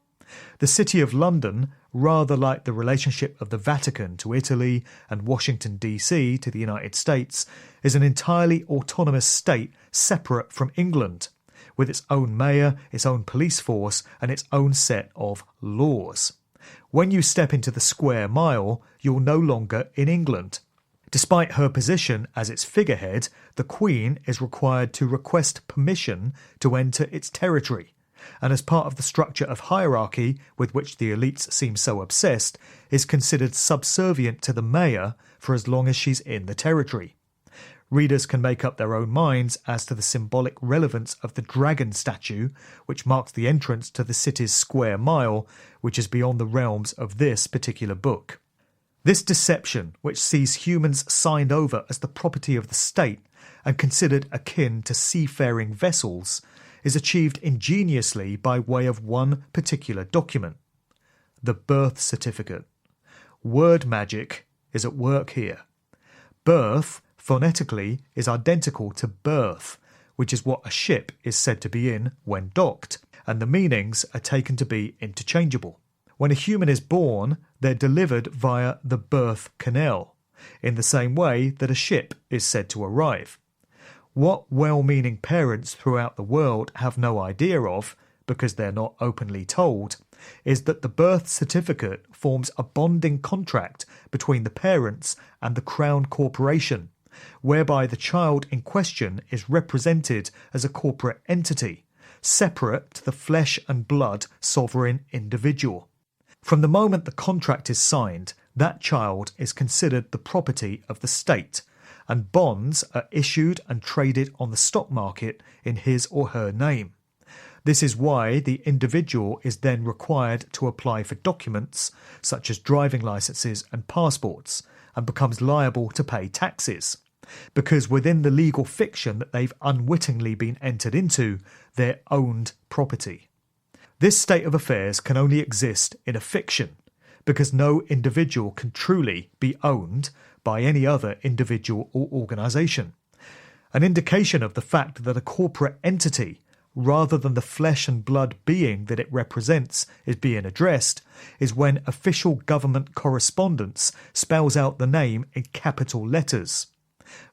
The City of London, rather like the relationship of the Vatican to Italy and Washington DC to the United States, is an entirely autonomous state separate from England, with its own mayor, its own police force and its own set of laws. When you step into the square mile, you're no longer in England. Despite her position as its figurehead, the Queen is required to request permission to enter its territory, and as part of the structure of hierarchy with which the elites seem so obsessed, is considered subservient to the mayor for as long as she's in the territory. Readers can make up their own minds as to the symbolic relevance of the dragon statue, which marks the entrance to the city's square mile, which is beyond the realms of this particular book. This deception, which sees humans signed over as the property of the state and considered akin to seafaring vessels, is achieved ingeniously by way of one particular document: the birth certificate. Word magic is at work here. Birth, phonetically, is identical to birth, which is what a ship is said to be in when docked, and the meanings are taken to be interchangeable. When a human is born, they're delivered via the birth canal, in the same way that a ship is said to arrive. What well-meaning parents throughout the world have no idea of, because they're not openly told, is that the birth certificate forms a bonding contract between the parents and the Crown Corporation, whereby the child in question is represented as a corporate entity, separate to the flesh and blood sovereign individual. From the moment the contract is signed, that child is considered the property of the state, and bonds are issued and traded on the stock market in his or her name. This is why the individual is then required to apply for documents such as driving licenses and passports, and becomes liable to pay taxes, because within the legal fiction that they've unwittingly been entered into, they're owned property. This state of affairs can only exist in a fiction, because no individual can truly be owned by any other individual or organisation. An indication of the fact that a corporate entity, rather than the flesh and blood being that it represents, is being addressed, is when official government correspondence spells out the name in capital letters.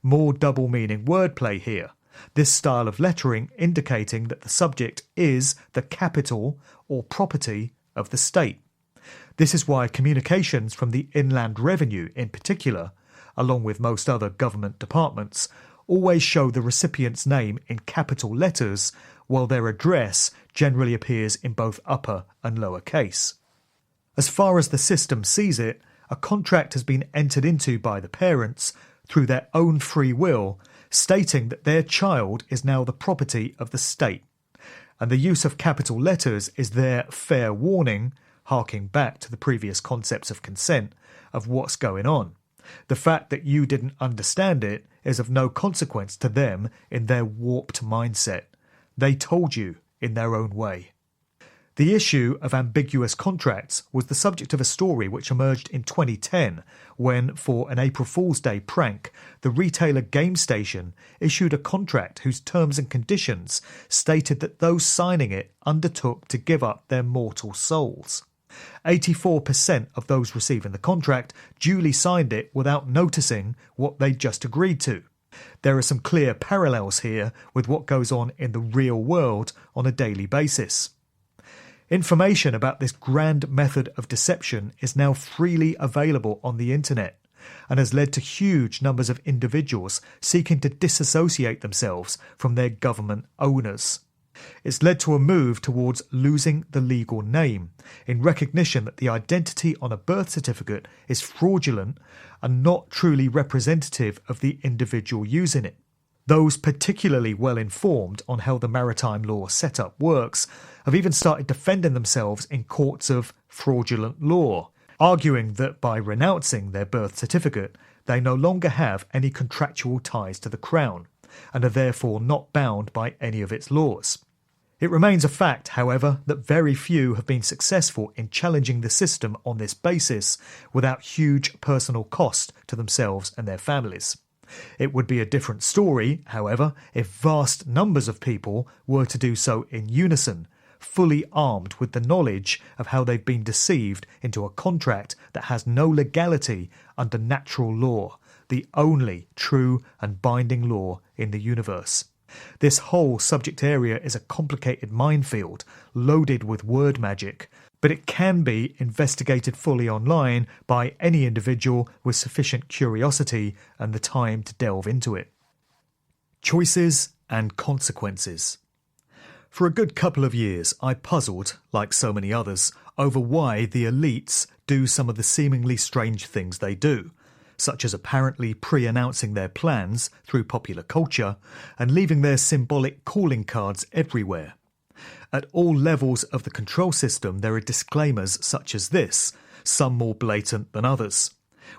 More double-meaning wordplay here, this style of lettering indicating that the subject is the capital or property of the state. This is why communications from the Inland Revenue in particular, along with most other government departments, always show the recipient's name in capital letters, while their address generally appears in both upper and lower case. As far as the system sees it, a contract has been entered into by the parents through their own free will, stating that their child is now the property of the state, and the use of capital letters is their fair warning, harking back to the previous concepts of consent, of what's going on. The fact that you didn't understand it is of no consequence to them in their warped mindset. They told you in their own way. The issue of ambiguous contracts was the subject of a story which emerged in 2010 when, for an April Fool's Day prank, the retailer GameStation issued a contract whose terms and conditions stated that those signing it undertook to give up their mortal souls. 84% of those receiving the contract duly signed it without noticing what they'd just agreed to. There are some clear parallels here with what goes on in the real world on a daily basis. Information about this grand method of deception is now freely available on the internet and has led to huge numbers of individuals seeking to disassociate themselves from their government owners. It's led to a move towards losing the legal name, in recognition that the identity on a birth certificate is fraudulent and not truly representative of the individual using it. Those particularly well informed on how the maritime law setup works have even started defending themselves in courts of fraudulent law, arguing that by renouncing their birth certificate, they no longer have any contractual ties to the Crown, and are therefore not bound by any of its laws. It remains a fact, however, that very few have been successful in challenging the system on this basis without huge personal cost to themselves and their families. It would be a different story, however, if vast numbers of people were to do so in unison, fully armed with the knowledge of how they've been deceived into a contract that has no legality under natural law, the only true and binding law in the universe. This whole subject area is a complicated minefield, loaded with word magic, but it can be investigated fully online by any individual with sufficient curiosity and the time to delve into it. Choices and consequences. For a good couple of years, I puzzled, like so many others, over why the elites do some of the seemingly strange things they do, such as apparently pre-announcing their plans through popular culture and leaving their symbolic calling cards everywhere. At all levels of the control system there are disclaimers such as this, some more blatant than others.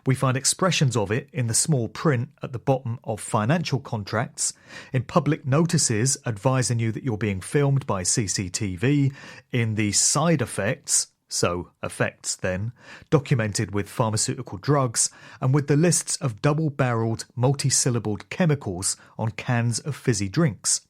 We find expressions of it in the small print at the bottom of financial contracts, in public notices advising you that you're being filmed by CCTV, in the side effects, so effects then, documented with pharmaceutical drugs and with the lists of double-barreled, multi-syllabled chemicals on cans of fizzy drinks.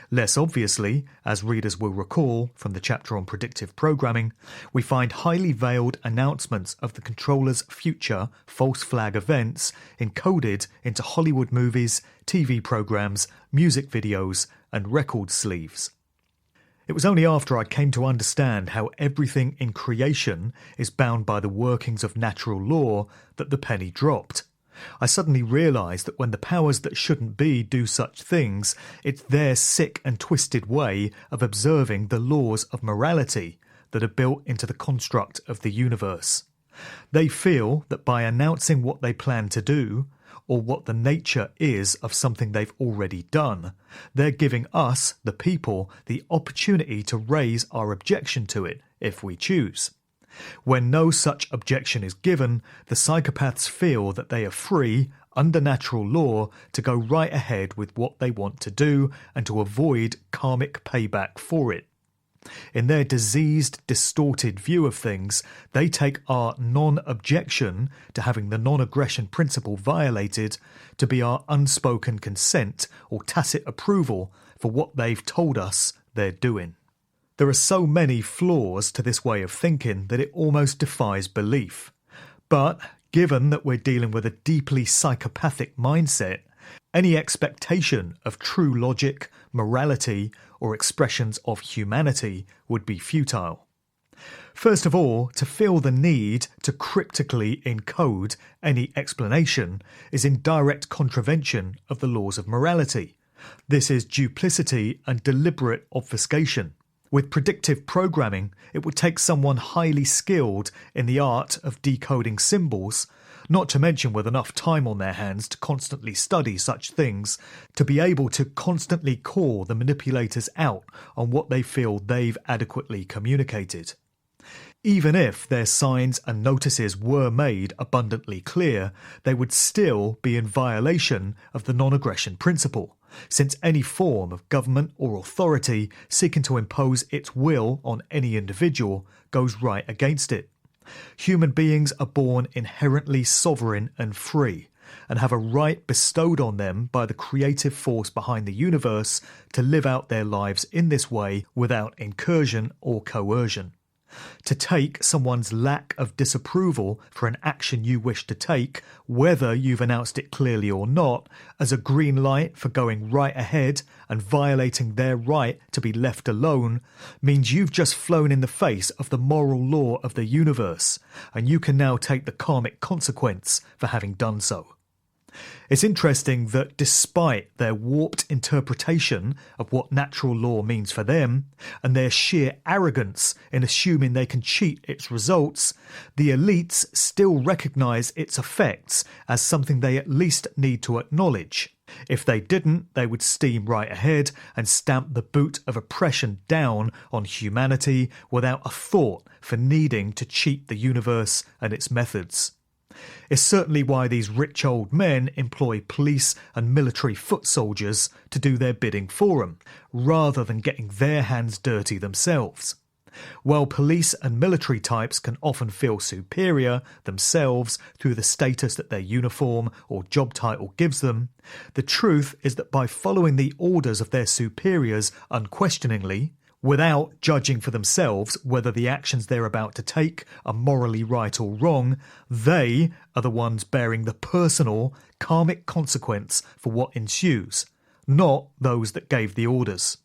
Less obviously, as readers will recall from the chapter on predictive programming, we find highly veiled announcements of the controller's future false flag events encoded into Hollywood movies, TV programs, music videos, and record sleeves. It was only after I came to understand how everything in creation is bound by the workings of natural law that the penny dropped. I suddenly realised that when the powers that shouldn't be do such things, it's their sick and twisted way of observing the laws of morality that are built into the construct of the universe. They feel that by announcing what they plan to do, or what the nature is of something they've already done, they're giving us, the people, the opportunity to raise our objection to it if we choose. When no such objection is given, the psychopaths feel that they are free, under natural law, to go right ahead with what they want to do and to avoid karmic payback for it. In their diseased, distorted view of things, they take our non-objection to having the non-aggression principle violated to be our unspoken consent or tacit approval for what they've told us they're doing. There are so many flaws to this way of thinking that it almost defies belief. But given that we're dealing with a deeply psychopathic mindset, any expectation of true logic, morality, or expressions of humanity would be futile. First of all, to feel the need to cryptically encode any explanation is in direct contravention of the laws of morality. This is duplicity and deliberate obfuscation. With predictive programming, it would take someone highly skilled in the art of decoding symbols, not to mention with enough time on their hands to constantly study such things, to be able to constantly call the manipulators out on what they feel they've adequately communicated. Even if their signs and notices were made abundantly clear, they would still be in violation of the non-aggression principle, since any form of government or authority seeking to impose its will on any individual goes right against it. Human beings are born inherently sovereign and free, and have a right bestowed on them by the creative force behind the universe to live out their lives in this way without incursion or coercion. To take someone's lack of disapproval for an action you wish to take, whether you've announced it clearly or not, as a green light for going right ahead and violating their right to be left alone, means you've just flown in the face of the moral law of the universe, and you can now take the karmic consequence for having done so. It's interesting that despite their warped interpretation of what natural law means for them, and their sheer arrogance in assuming they can cheat its results, the elites still recognise its effects as something they at least need to acknowledge. If they didn't, they would steam right ahead and stamp the boot of oppression down on humanity without a thought for needing to cheat the universe and its methods. It's certainly why these rich old men employ police and military foot soldiers to do their bidding for them, rather than getting their hands dirty themselves. While police and military types can often feel superior themselves through the status that their uniform or job title gives them, the truth is that by following the orders of their superiors unquestioningly, without judging for themselves whether the actions they're about to take are morally right or wrong, they are the ones bearing the personal, karmic consequence for what ensues, not those that gave the orders.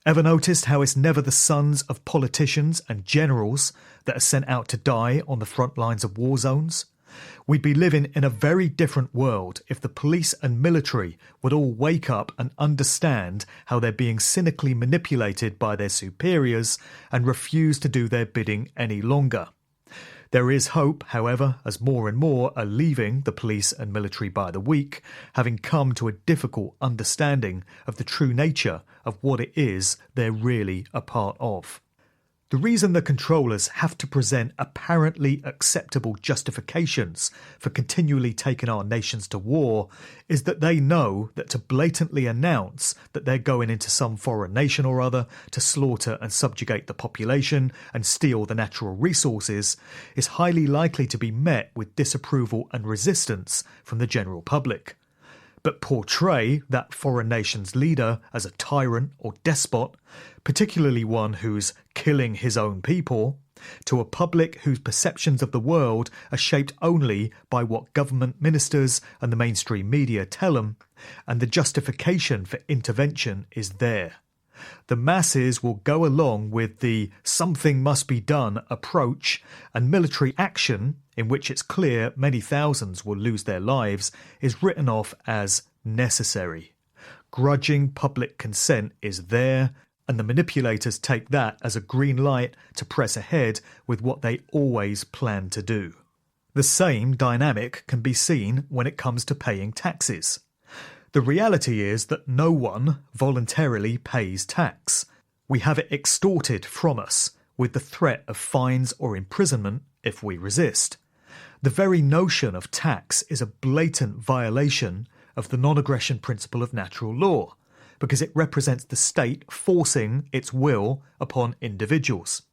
Ever noticed how it's never the sons of politicians and generals that are sent out to die on the front lines of war zones? We'd be living in a very different world if the police and military would all wake up and understand how they're being cynically manipulated by their superiors and refuse to do their bidding any longer. There is hope, however, as more and more are leaving the police and military by the week, having come to a difficult understanding of the true nature of what it is they're really a part of. The reason the controllers have to present apparently acceptable justifications for continually taking our nations to war is that they know that to blatantly announce that they're going into some foreign nation or other to slaughter and subjugate the population and steal the natural resources is highly likely to be met with disapproval and resistance from the general public. But portray that foreign nation's leader as a tyrant or despot, particularly one who's killing his own people, to a public whose perceptions of the world are shaped only by what government ministers and the mainstream media tell them, and the justification for intervention is there. The masses will go along with the something must be done approach, and military action, in which it's clear many thousands will lose their lives, is written off as necessary. Grudging public consent is there, and the manipulators take that as a green light to press ahead with what they always plan to do. The same dynamic can be seen when it comes to paying taxes. The reality is that no one voluntarily pays tax. We have it extorted from us with the threat of fines or imprisonment if we resist. The very notion of tax is a blatant violation of the non-aggression principle of natural law, because it represents the state forcing its will upon individuals.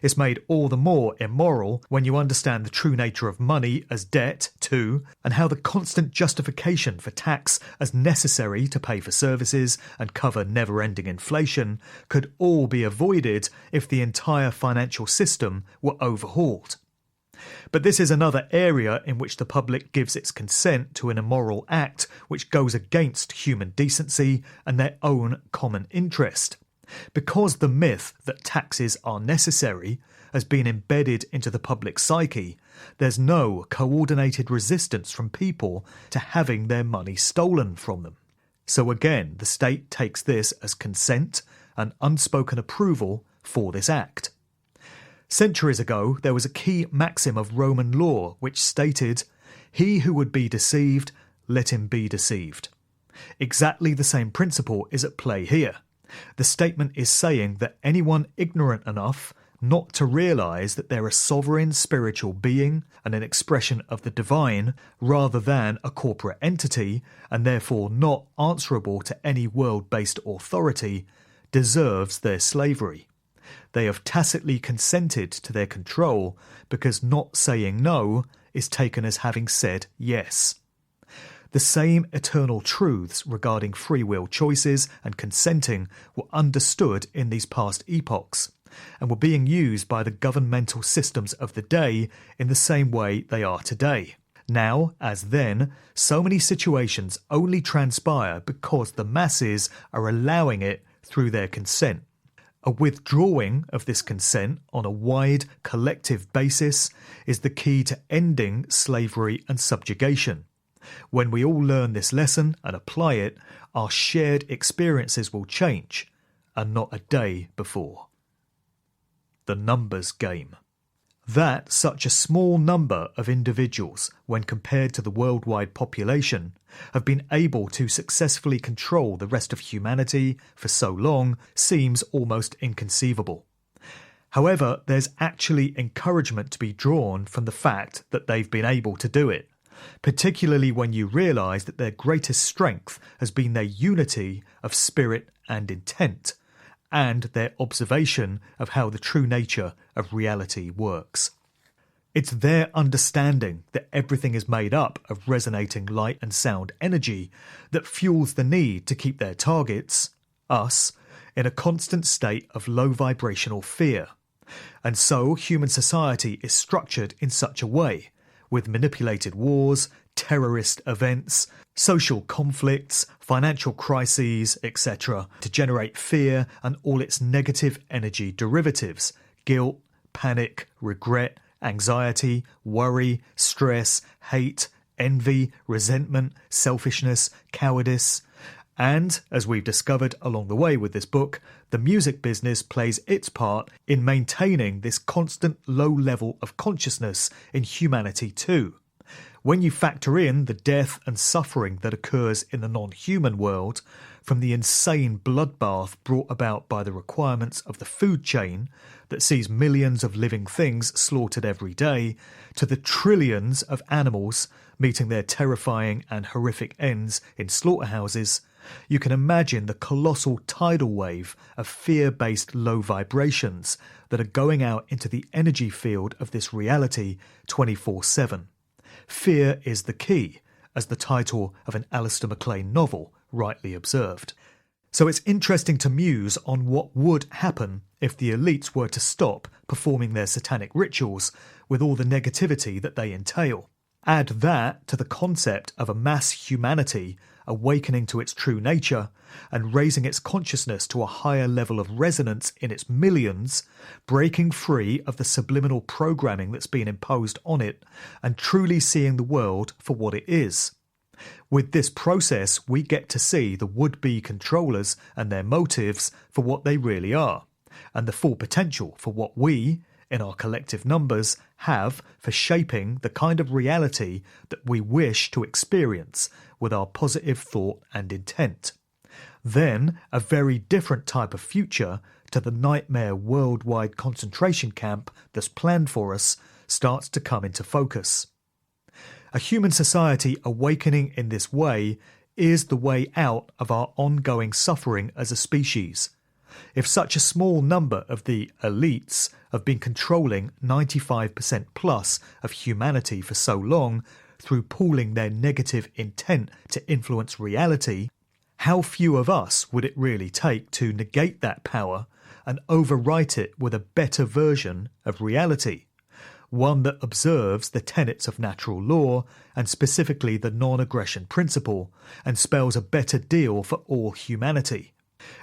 It's made all the more immoral when you understand the true nature of money as debt too, and how the constant justification for tax as necessary to pay for services and cover never-ending inflation could all be avoided if the entire financial system were overhauled. But this is another area in which the public gives its consent to an immoral act which goes against human decency and their own common interest. Because the myth that taxes are necessary has been embedded into the public psyche, there's no coordinated resistance from people to having their money stolen from them. So again, the state takes this as consent and unspoken approval for this act. Centuries ago, there was a key maxim of Roman law which stated, "He who would be deceived, let him be deceived." Exactly the same principle is at play here. The statement is saying that anyone ignorant enough not to realise that they're a sovereign spiritual being and an expression of the divine rather than a corporate entity, and therefore not answerable to any world-based authority, deserves their slavery. They have tacitly consented to their control because not saying no is taken as having said yes. The same eternal truths regarding free will choices and consenting were understood in these past epochs, and were being used by the governmental systems of the day in the same way they are today. Now, as then, so many situations only transpire because the masses are allowing it through their consent. A withdrawing of this consent on a wide collective basis is the key to ending slavery and subjugation. When we all learn this lesson and apply it, our shared experiences will change, and not a day before. The numbers game. That such a small number of individuals, when compared to the worldwide population, have been able to successfully control the rest of humanity for so long seems almost inconceivable. However, there's actually encouragement to be drawn from the fact that they've been able to do it, particularly when you realise that their greatest strength has been their unity of spirit and intent, and their observation of how the true nature of reality works. It's their understanding that everything is made up of resonating light and sound energy that fuels the need to keep their targets, us, in a constant state of low vibrational fear. And so human society is structured in such a way, with manipulated wars, terrorist events, social conflicts, financial crises, etc., to generate fear and all its negative energy derivatives: guilt, panic, regret, anxiety, worry, stress, hate, envy, resentment, selfishness, cowardice. And, as we've discovered along the way with this book, the music business plays its part in maintaining this constant low level of consciousness in humanity too. When you factor in the death and suffering that occurs in the non-human world, from the insane bloodbath brought about by the requirements of the food chain that sees millions of living things slaughtered every day, to the trillions of animals meeting their terrifying and horrific ends in slaughterhouses, you can imagine the colossal tidal wave of fear-based low vibrations that are going out into the energy field of this reality 24/7. Fear is the key, as the title of an Alistair MacLean novel rightly observed. So it's interesting to muse on what would happen if the elites were to stop performing their satanic rituals with all the negativity that they entail. Add that to the concept of a mass humanity awakening to its true nature and raising its consciousness to a higher level of resonance in its millions, breaking free of the subliminal programming that's been imposed on it, and truly seeing the world for what it is. With this process, we get to see the would-be controllers and their motives for what they really are, and the full potential for what we, in our collective numbers, have for shaping the kind of reality that we wish to experience with our positive thought and intent. Then, a very different type of future to the nightmare worldwide concentration camp that's planned for us starts to come into focus. A human society awakening in this way is the way out of our ongoing suffering as a species. If such a small number of the elites have been controlling 95% plus of humanity for so long through pooling their negative intent to influence reality, how few of us would it really take to negate that power and overwrite it with a better version of reality? One that observes the tenets of natural law and specifically the non-aggression principle and spells a better deal for all humanity.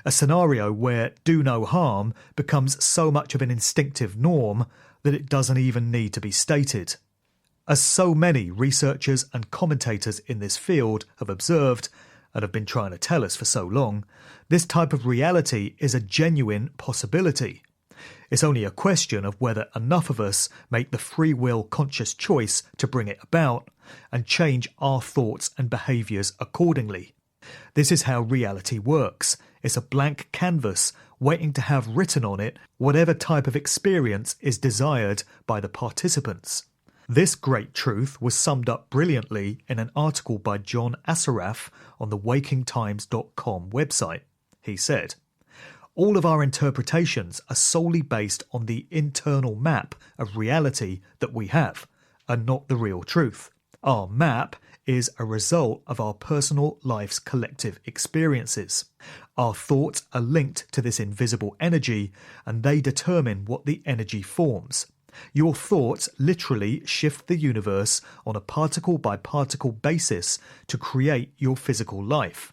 A scenario where do no harm becomes so much of an instinctive norm that it doesn't even need to be stated. As so many researchers and commentators in this field have observed and have been trying to tell us for so long, this type of reality is a genuine possibility. It's only a question of whether enough of us make the free will conscious choice to bring it about and change our thoughts and behaviours accordingly. This is how reality works. It's a blank canvas waiting to have written on it whatever type of experience is desired by the participants. This great truth was summed up brilliantly in an article by John Assaraf on the wakingtimes.com website. He said, "All of our interpretations are solely based on the internal map of reality that we have, and not the real truth. Our map is a result of our personal life's collective experiences. Our thoughts are linked to this invisible energy, and they determine what the energy forms. Your thoughts literally shift the universe on a particle-by-particle basis to create your physical life.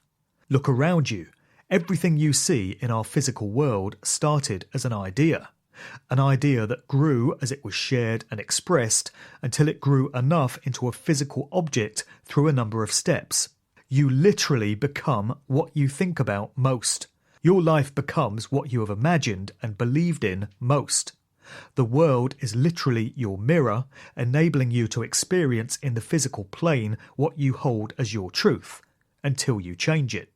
Look around you. Everything you see in our physical world started as an idea that grew as it was shared and expressed until it grew enough into a physical object through a number of steps. You literally become what you think about most. Your life becomes what you have imagined and believed in most. The world is literally your mirror, enabling you to experience in the physical plane what you hold as your truth, until you change it.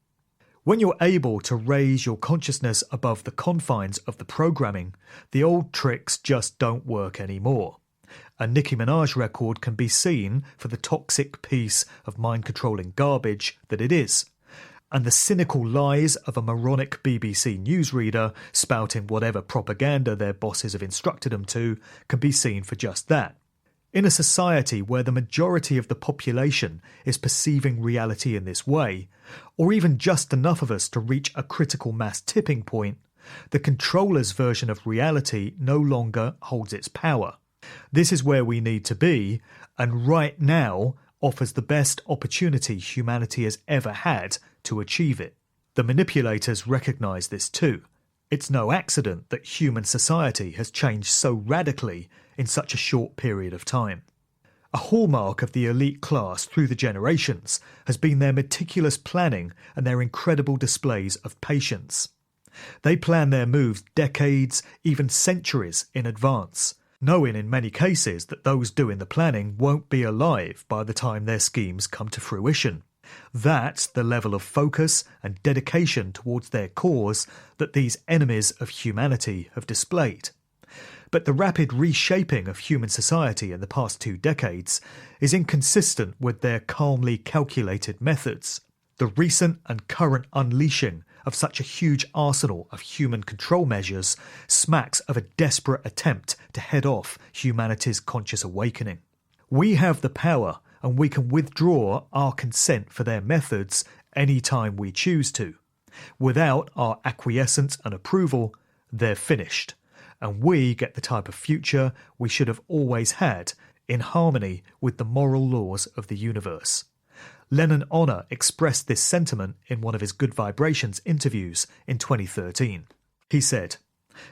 When you're able to raise your consciousness above the confines of the programming, the old tricks just don't work anymore. A Nicki Minaj record can be seen for the toxic piece of mind-controlling garbage that it is. And the cynical lies of a moronic BBC newsreader spouting whatever propaganda their bosses have instructed them to can be seen for just that. In a society where the majority of the population is perceiving reality in this way, or even just enough of us to reach a critical mass tipping point, the controller's version of reality no longer holds its power. This is where we need to be, and right now offers the best opportunity humanity has ever had to achieve it. The manipulators recognise this too. It's no accident that human society has changed so radically in such a short period of time. A hallmark of the elite class through the generations has been their meticulous planning and their incredible displays of patience. They plan their moves decades, even centuries in advance, knowing in many cases that those doing the planning won't be alive by the time their schemes come to fruition. That's the level of focus and dedication towards their cause that these enemies of humanity have displayed. But the rapid reshaping of human society in the past 2 decades is inconsistent with their calmly calculated methods. The recent and current unleashing of such a huge arsenal of human control measures smacks of a desperate attempt to head off humanity's conscious awakening. We have the power, and we can withdraw our consent for their methods any time we choose to. Without our acquiescence and approval, they're finished, and we get the type of future we should have always had, in harmony with the moral laws of the universe. Lennon Honor expressed this sentiment in one of his Good Vibrations interviews in 2013. He said,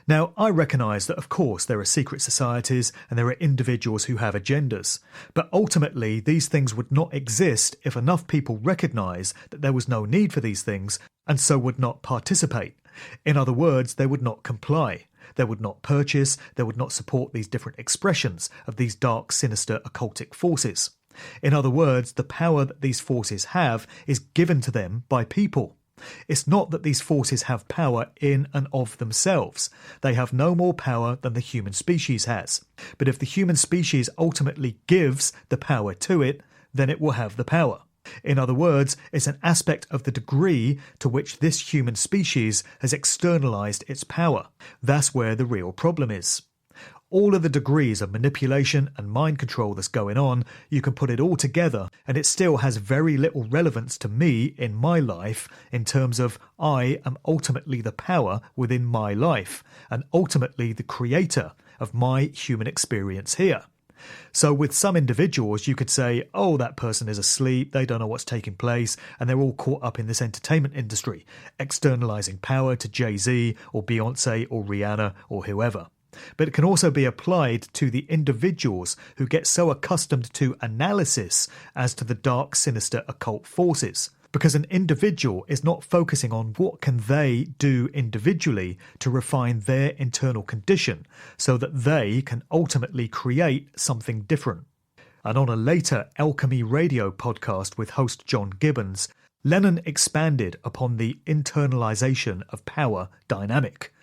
"Now, I recognise that of course there are secret societies and there are individuals who have agendas, but ultimately these things would not exist if enough people recognise that there was no need for these things and so would not participate. In other words, they would not comply. They would not purchase, they would not support these different expressions of these dark, sinister, occultic forces. In other words, the power that these forces have is given to them by people. It's not that these forces have power in and of themselves. They have no more power than the human species has. But if the human species ultimately gives the power to it, then it will have the power. In other words, it's an aspect of the degree to which this human species has externalized its power. That's where the real problem is. All of the degrees of manipulation and mind control that's going on, you can put it all together and it still has very little relevance to me in my life in terms of I am ultimately the power within my life and ultimately the creator of my human experience here. So with some individuals, you could say, oh, that person is asleep, they don't know what's taking place, and they're all caught up in this entertainment industry, externalizing power to Jay-Z or Beyonce or Rihanna or whoever. But it can also be applied to the individuals who get so accustomed to analysis as to the dark, sinister occult forces. Because an individual is not focusing on what can they do individually to refine their internal condition so that they can ultimately create something different. And on a later Alchemy Radio podcast with host John Gibbons, Lennon expanded upon the internalization of power dynamic.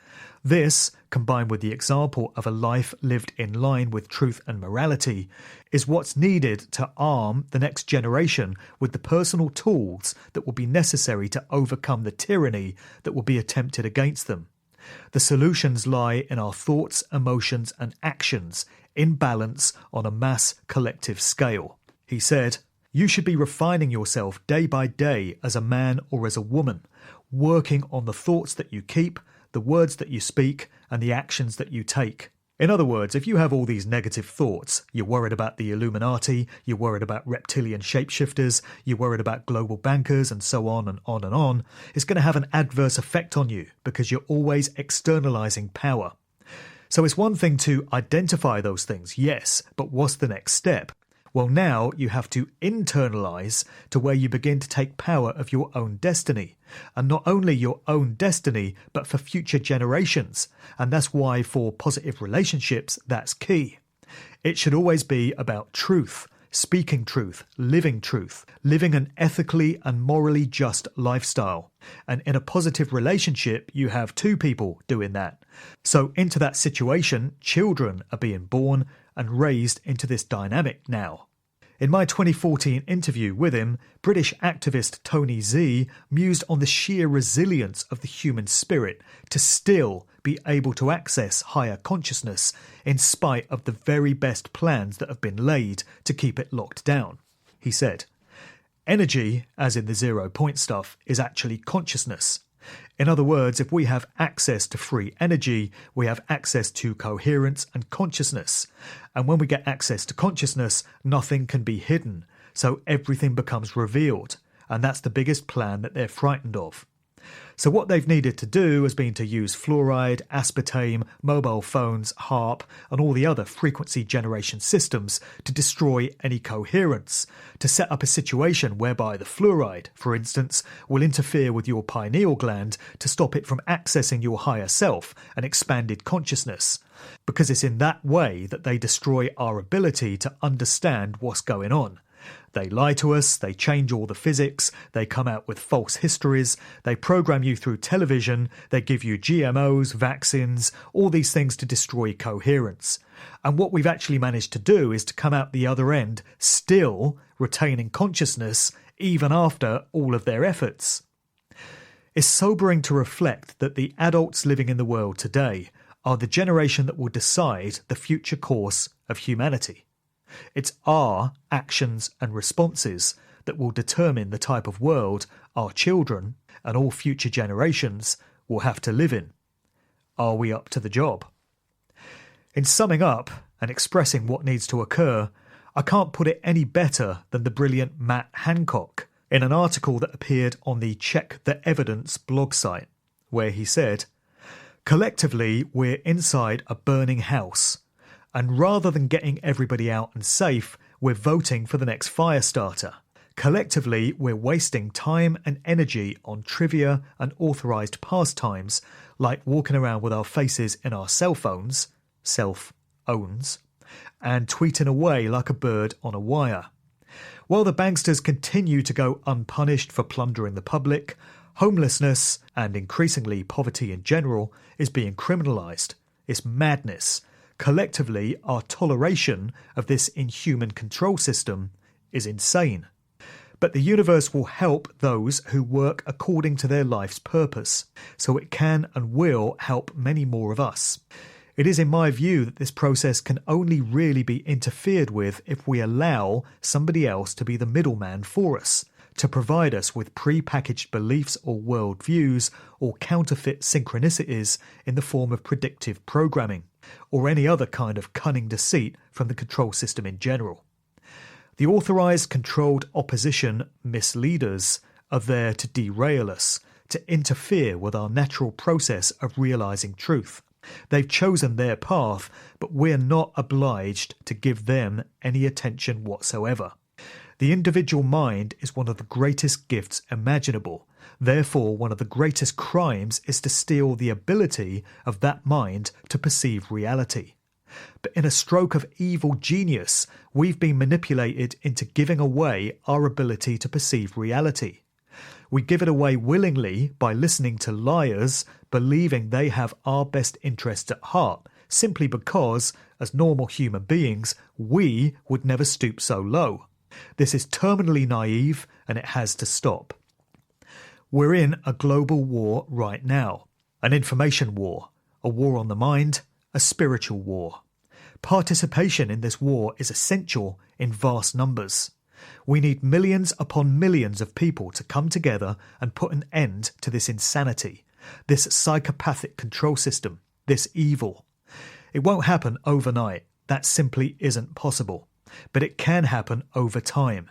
This, combined with the example of a life lived in line with truth and morality, is what's needed to arm the next generation with the personal tools that will be necessary to overcome the tyranny that will be attempted against them. The solutions lie in our thoughts, emotions and actions in balance on a mass collective scale. He said, "You should be refining yourself day by day as a man or as a woman, working on the thoughts that you keep, the words that you speak, and the actions that you take." In other words, if you have all these negative thoughts, you're worried about the Illuminati, you're worried about reptilian shapeshifters, you're worried about global bankers, and so on and on and on, it's going to have an adverse effect on you because you're always externalizing power. So it's one thing to identify those things, yes, but what's the next step? Well, now you have to internalize to where you begin to take power of your own destiny. And not only your own destiny, but for future generations. And that's why for positive relationships, that's key. It should always be about truth, speaking truth, living an ethically and morally just lifestyle. And in a positive relationship, you have two people doing that. So into that situation, children are being born and raised into this dynamic now. In my 2014 interview with him, British activist Tony Z mused on the sheer resilience of the human spirit to still be able to access higher consciousness in spite of the very best plans that have been laid to keep it locked down. He said, "Energy, as in the 0 point stuff, is actually consciousness. In other words, if we have access to free energy, we have access to coherence and consciousness. And when we get access to consciousness, nothing can be hidden. So everything becomes revealed. And that's the biggest plan that they're frightened of. So what they've needed to do has been to use fluoride, aspartame, mobile phones, HAARP, and all the other frequency generation systems to destroy any coherence, to set up a situation whereby the fluoride, for instance, will interfere with your pineal gland to stop it from accessing your higher self and expanded consciousness, because it's in that way that they destroy our ability to understand what's going on. They lie to us, they change all the physics, they come out with false histories, they program you through television, they give you GMOs, vaccines, all these things to destroy coherence. And what we've actually managed to do is to come out the other end still retaining consciousness even after all of their efforts. It's sobering to reflect that the adults living in the world today are the generation that will decide the future course of humanity. It's our actions and responses that will determine the type of world our children and all future generations will have to live in. Are we up to the job? In summing up and expressing what needs to occur, I can't put it any better than the brilliant Matt Hancock in an article that appeared on the Check the Evidence blog site, where he said, "Collectively, we're inside a burning house, and rather than getting everybody out and safe, we're voting for the next fire starter. Collectively, we're wasting time and energy on trivia and authorised pastimes like walking around with our faces in our cell phones, self-owns, and tweeting away like a bird on a wire. While the banksters continue to go unpunished for plundering the public, homelessness, and increasingly poverty in general, is being criminalised. It's madness. Collectively, our toleration of this inhuman control system is insane. But the universe will help those who work according to their life's purpose, so it can and will help many more of us. It is in my view that this process can only really be interfered with if we allow somebody else to be the middleman for us, to provide us with pre-packaged beliefs or worldviews or counterfeit synchronicities in the form of predictive programming, or any other kind of cunning deceit from the control system in general. The authorised, controlled opposition misleaders are there to derail us, to interfere with our natural process of realising truth. They've chosen their path, but we're not obliged to give them any attention whatsoever. The individual mind is one of the greatest gifts imaginable. Therefore, one of the greatest crimes is to steal the ability of that mind to perceive reality. But in a stroke of evil genius, we've been manipulated into giving away our ability to perceive reality. We give it away willingly by listening to liars, believing they have our best interests at heart, simply because, as normal human beings, we would never stoop so low. This is terminally naive, and it has to stop. We're in a global war right now, an information war, a war on the mind, a spiritual war. Participation in this war is essential in vast numbers. We need millions upon millions of people to come together and put an end to this insanity, this psychopathic control system, this evil. It won't happen overnight. That simply isn't possible. But it can happen over time.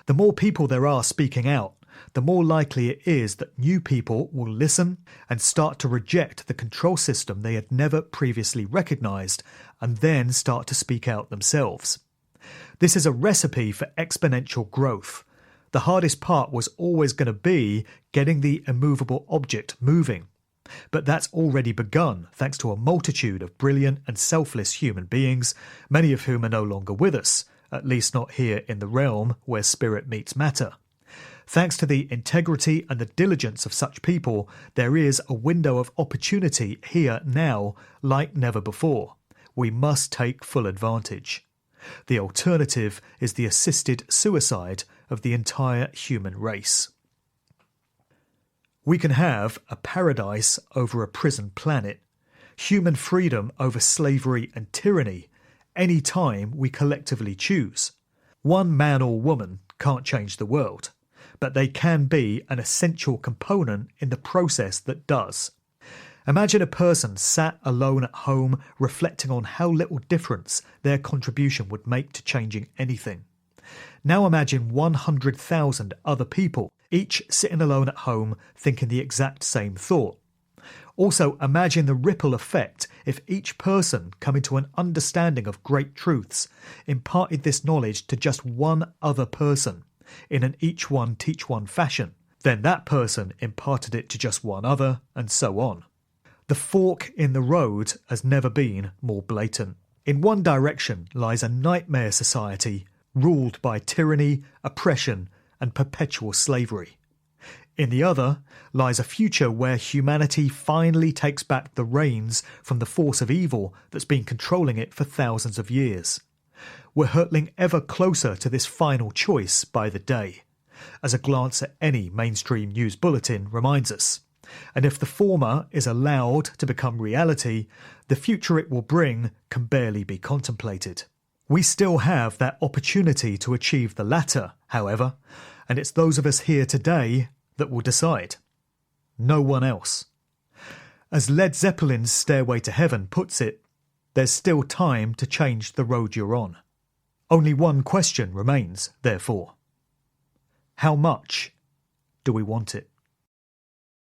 The more people there are speaking out, the more likely it is that new people will listen and start to reject the control system they had never previously recognised, and then start to speak out themselves. This is a recipe for exponential growth. The hardest part was always going to be getting the immovable object moving. But that's already begun thanks to a multitude of brilliant and selfless human beings, many of whom are no longer with us, at least not here in the realm where spirit meets matter. Thanks to the integrity and the diligence of such people, there is a window of opportunity here now like never before. We must take full advantage. The alternative is the assisted suicide of the entire human race. We can have a paradise over a prison planet, human freedom over slavery and tyranny, any time we collectively choose. One man or woman can't change the world, but they can be an essential component in the process that does. Imagine a person sat alone at home reflecting on how little difference their contribution would make to changing anything. Now imagine 100,000 other people, each sitting alone at home thinking the exact same thought. Also imagine the ripple effect if each person coming to an understanding of great truths imparted this knowledge to just one other person in an each one teach one fashion. Then that person imparted it to just one other, and so on. The fork in the road has never been more blatant. In one direction lies a nightmare society ruled by tyranny, oppression, and perpetual slavery. In the other lies a future where humanity finally takes back the reins from the force of evil that's been controlling it for thousands of years. We're hurtling ever closer to this final choice by the day, as a glance at any mainstream news bulletin reminds us. And if the former is allowed to become reality, the future it will bring can barely be contemplated. We still have that opportunity to achieve the latter, however, and it's those of us here today that will decide. No one else. As Led Zeppelin's Stairway to Heaven puts it, there's still time to change the road you're on. Only one question remains, therefore. How much do we want it?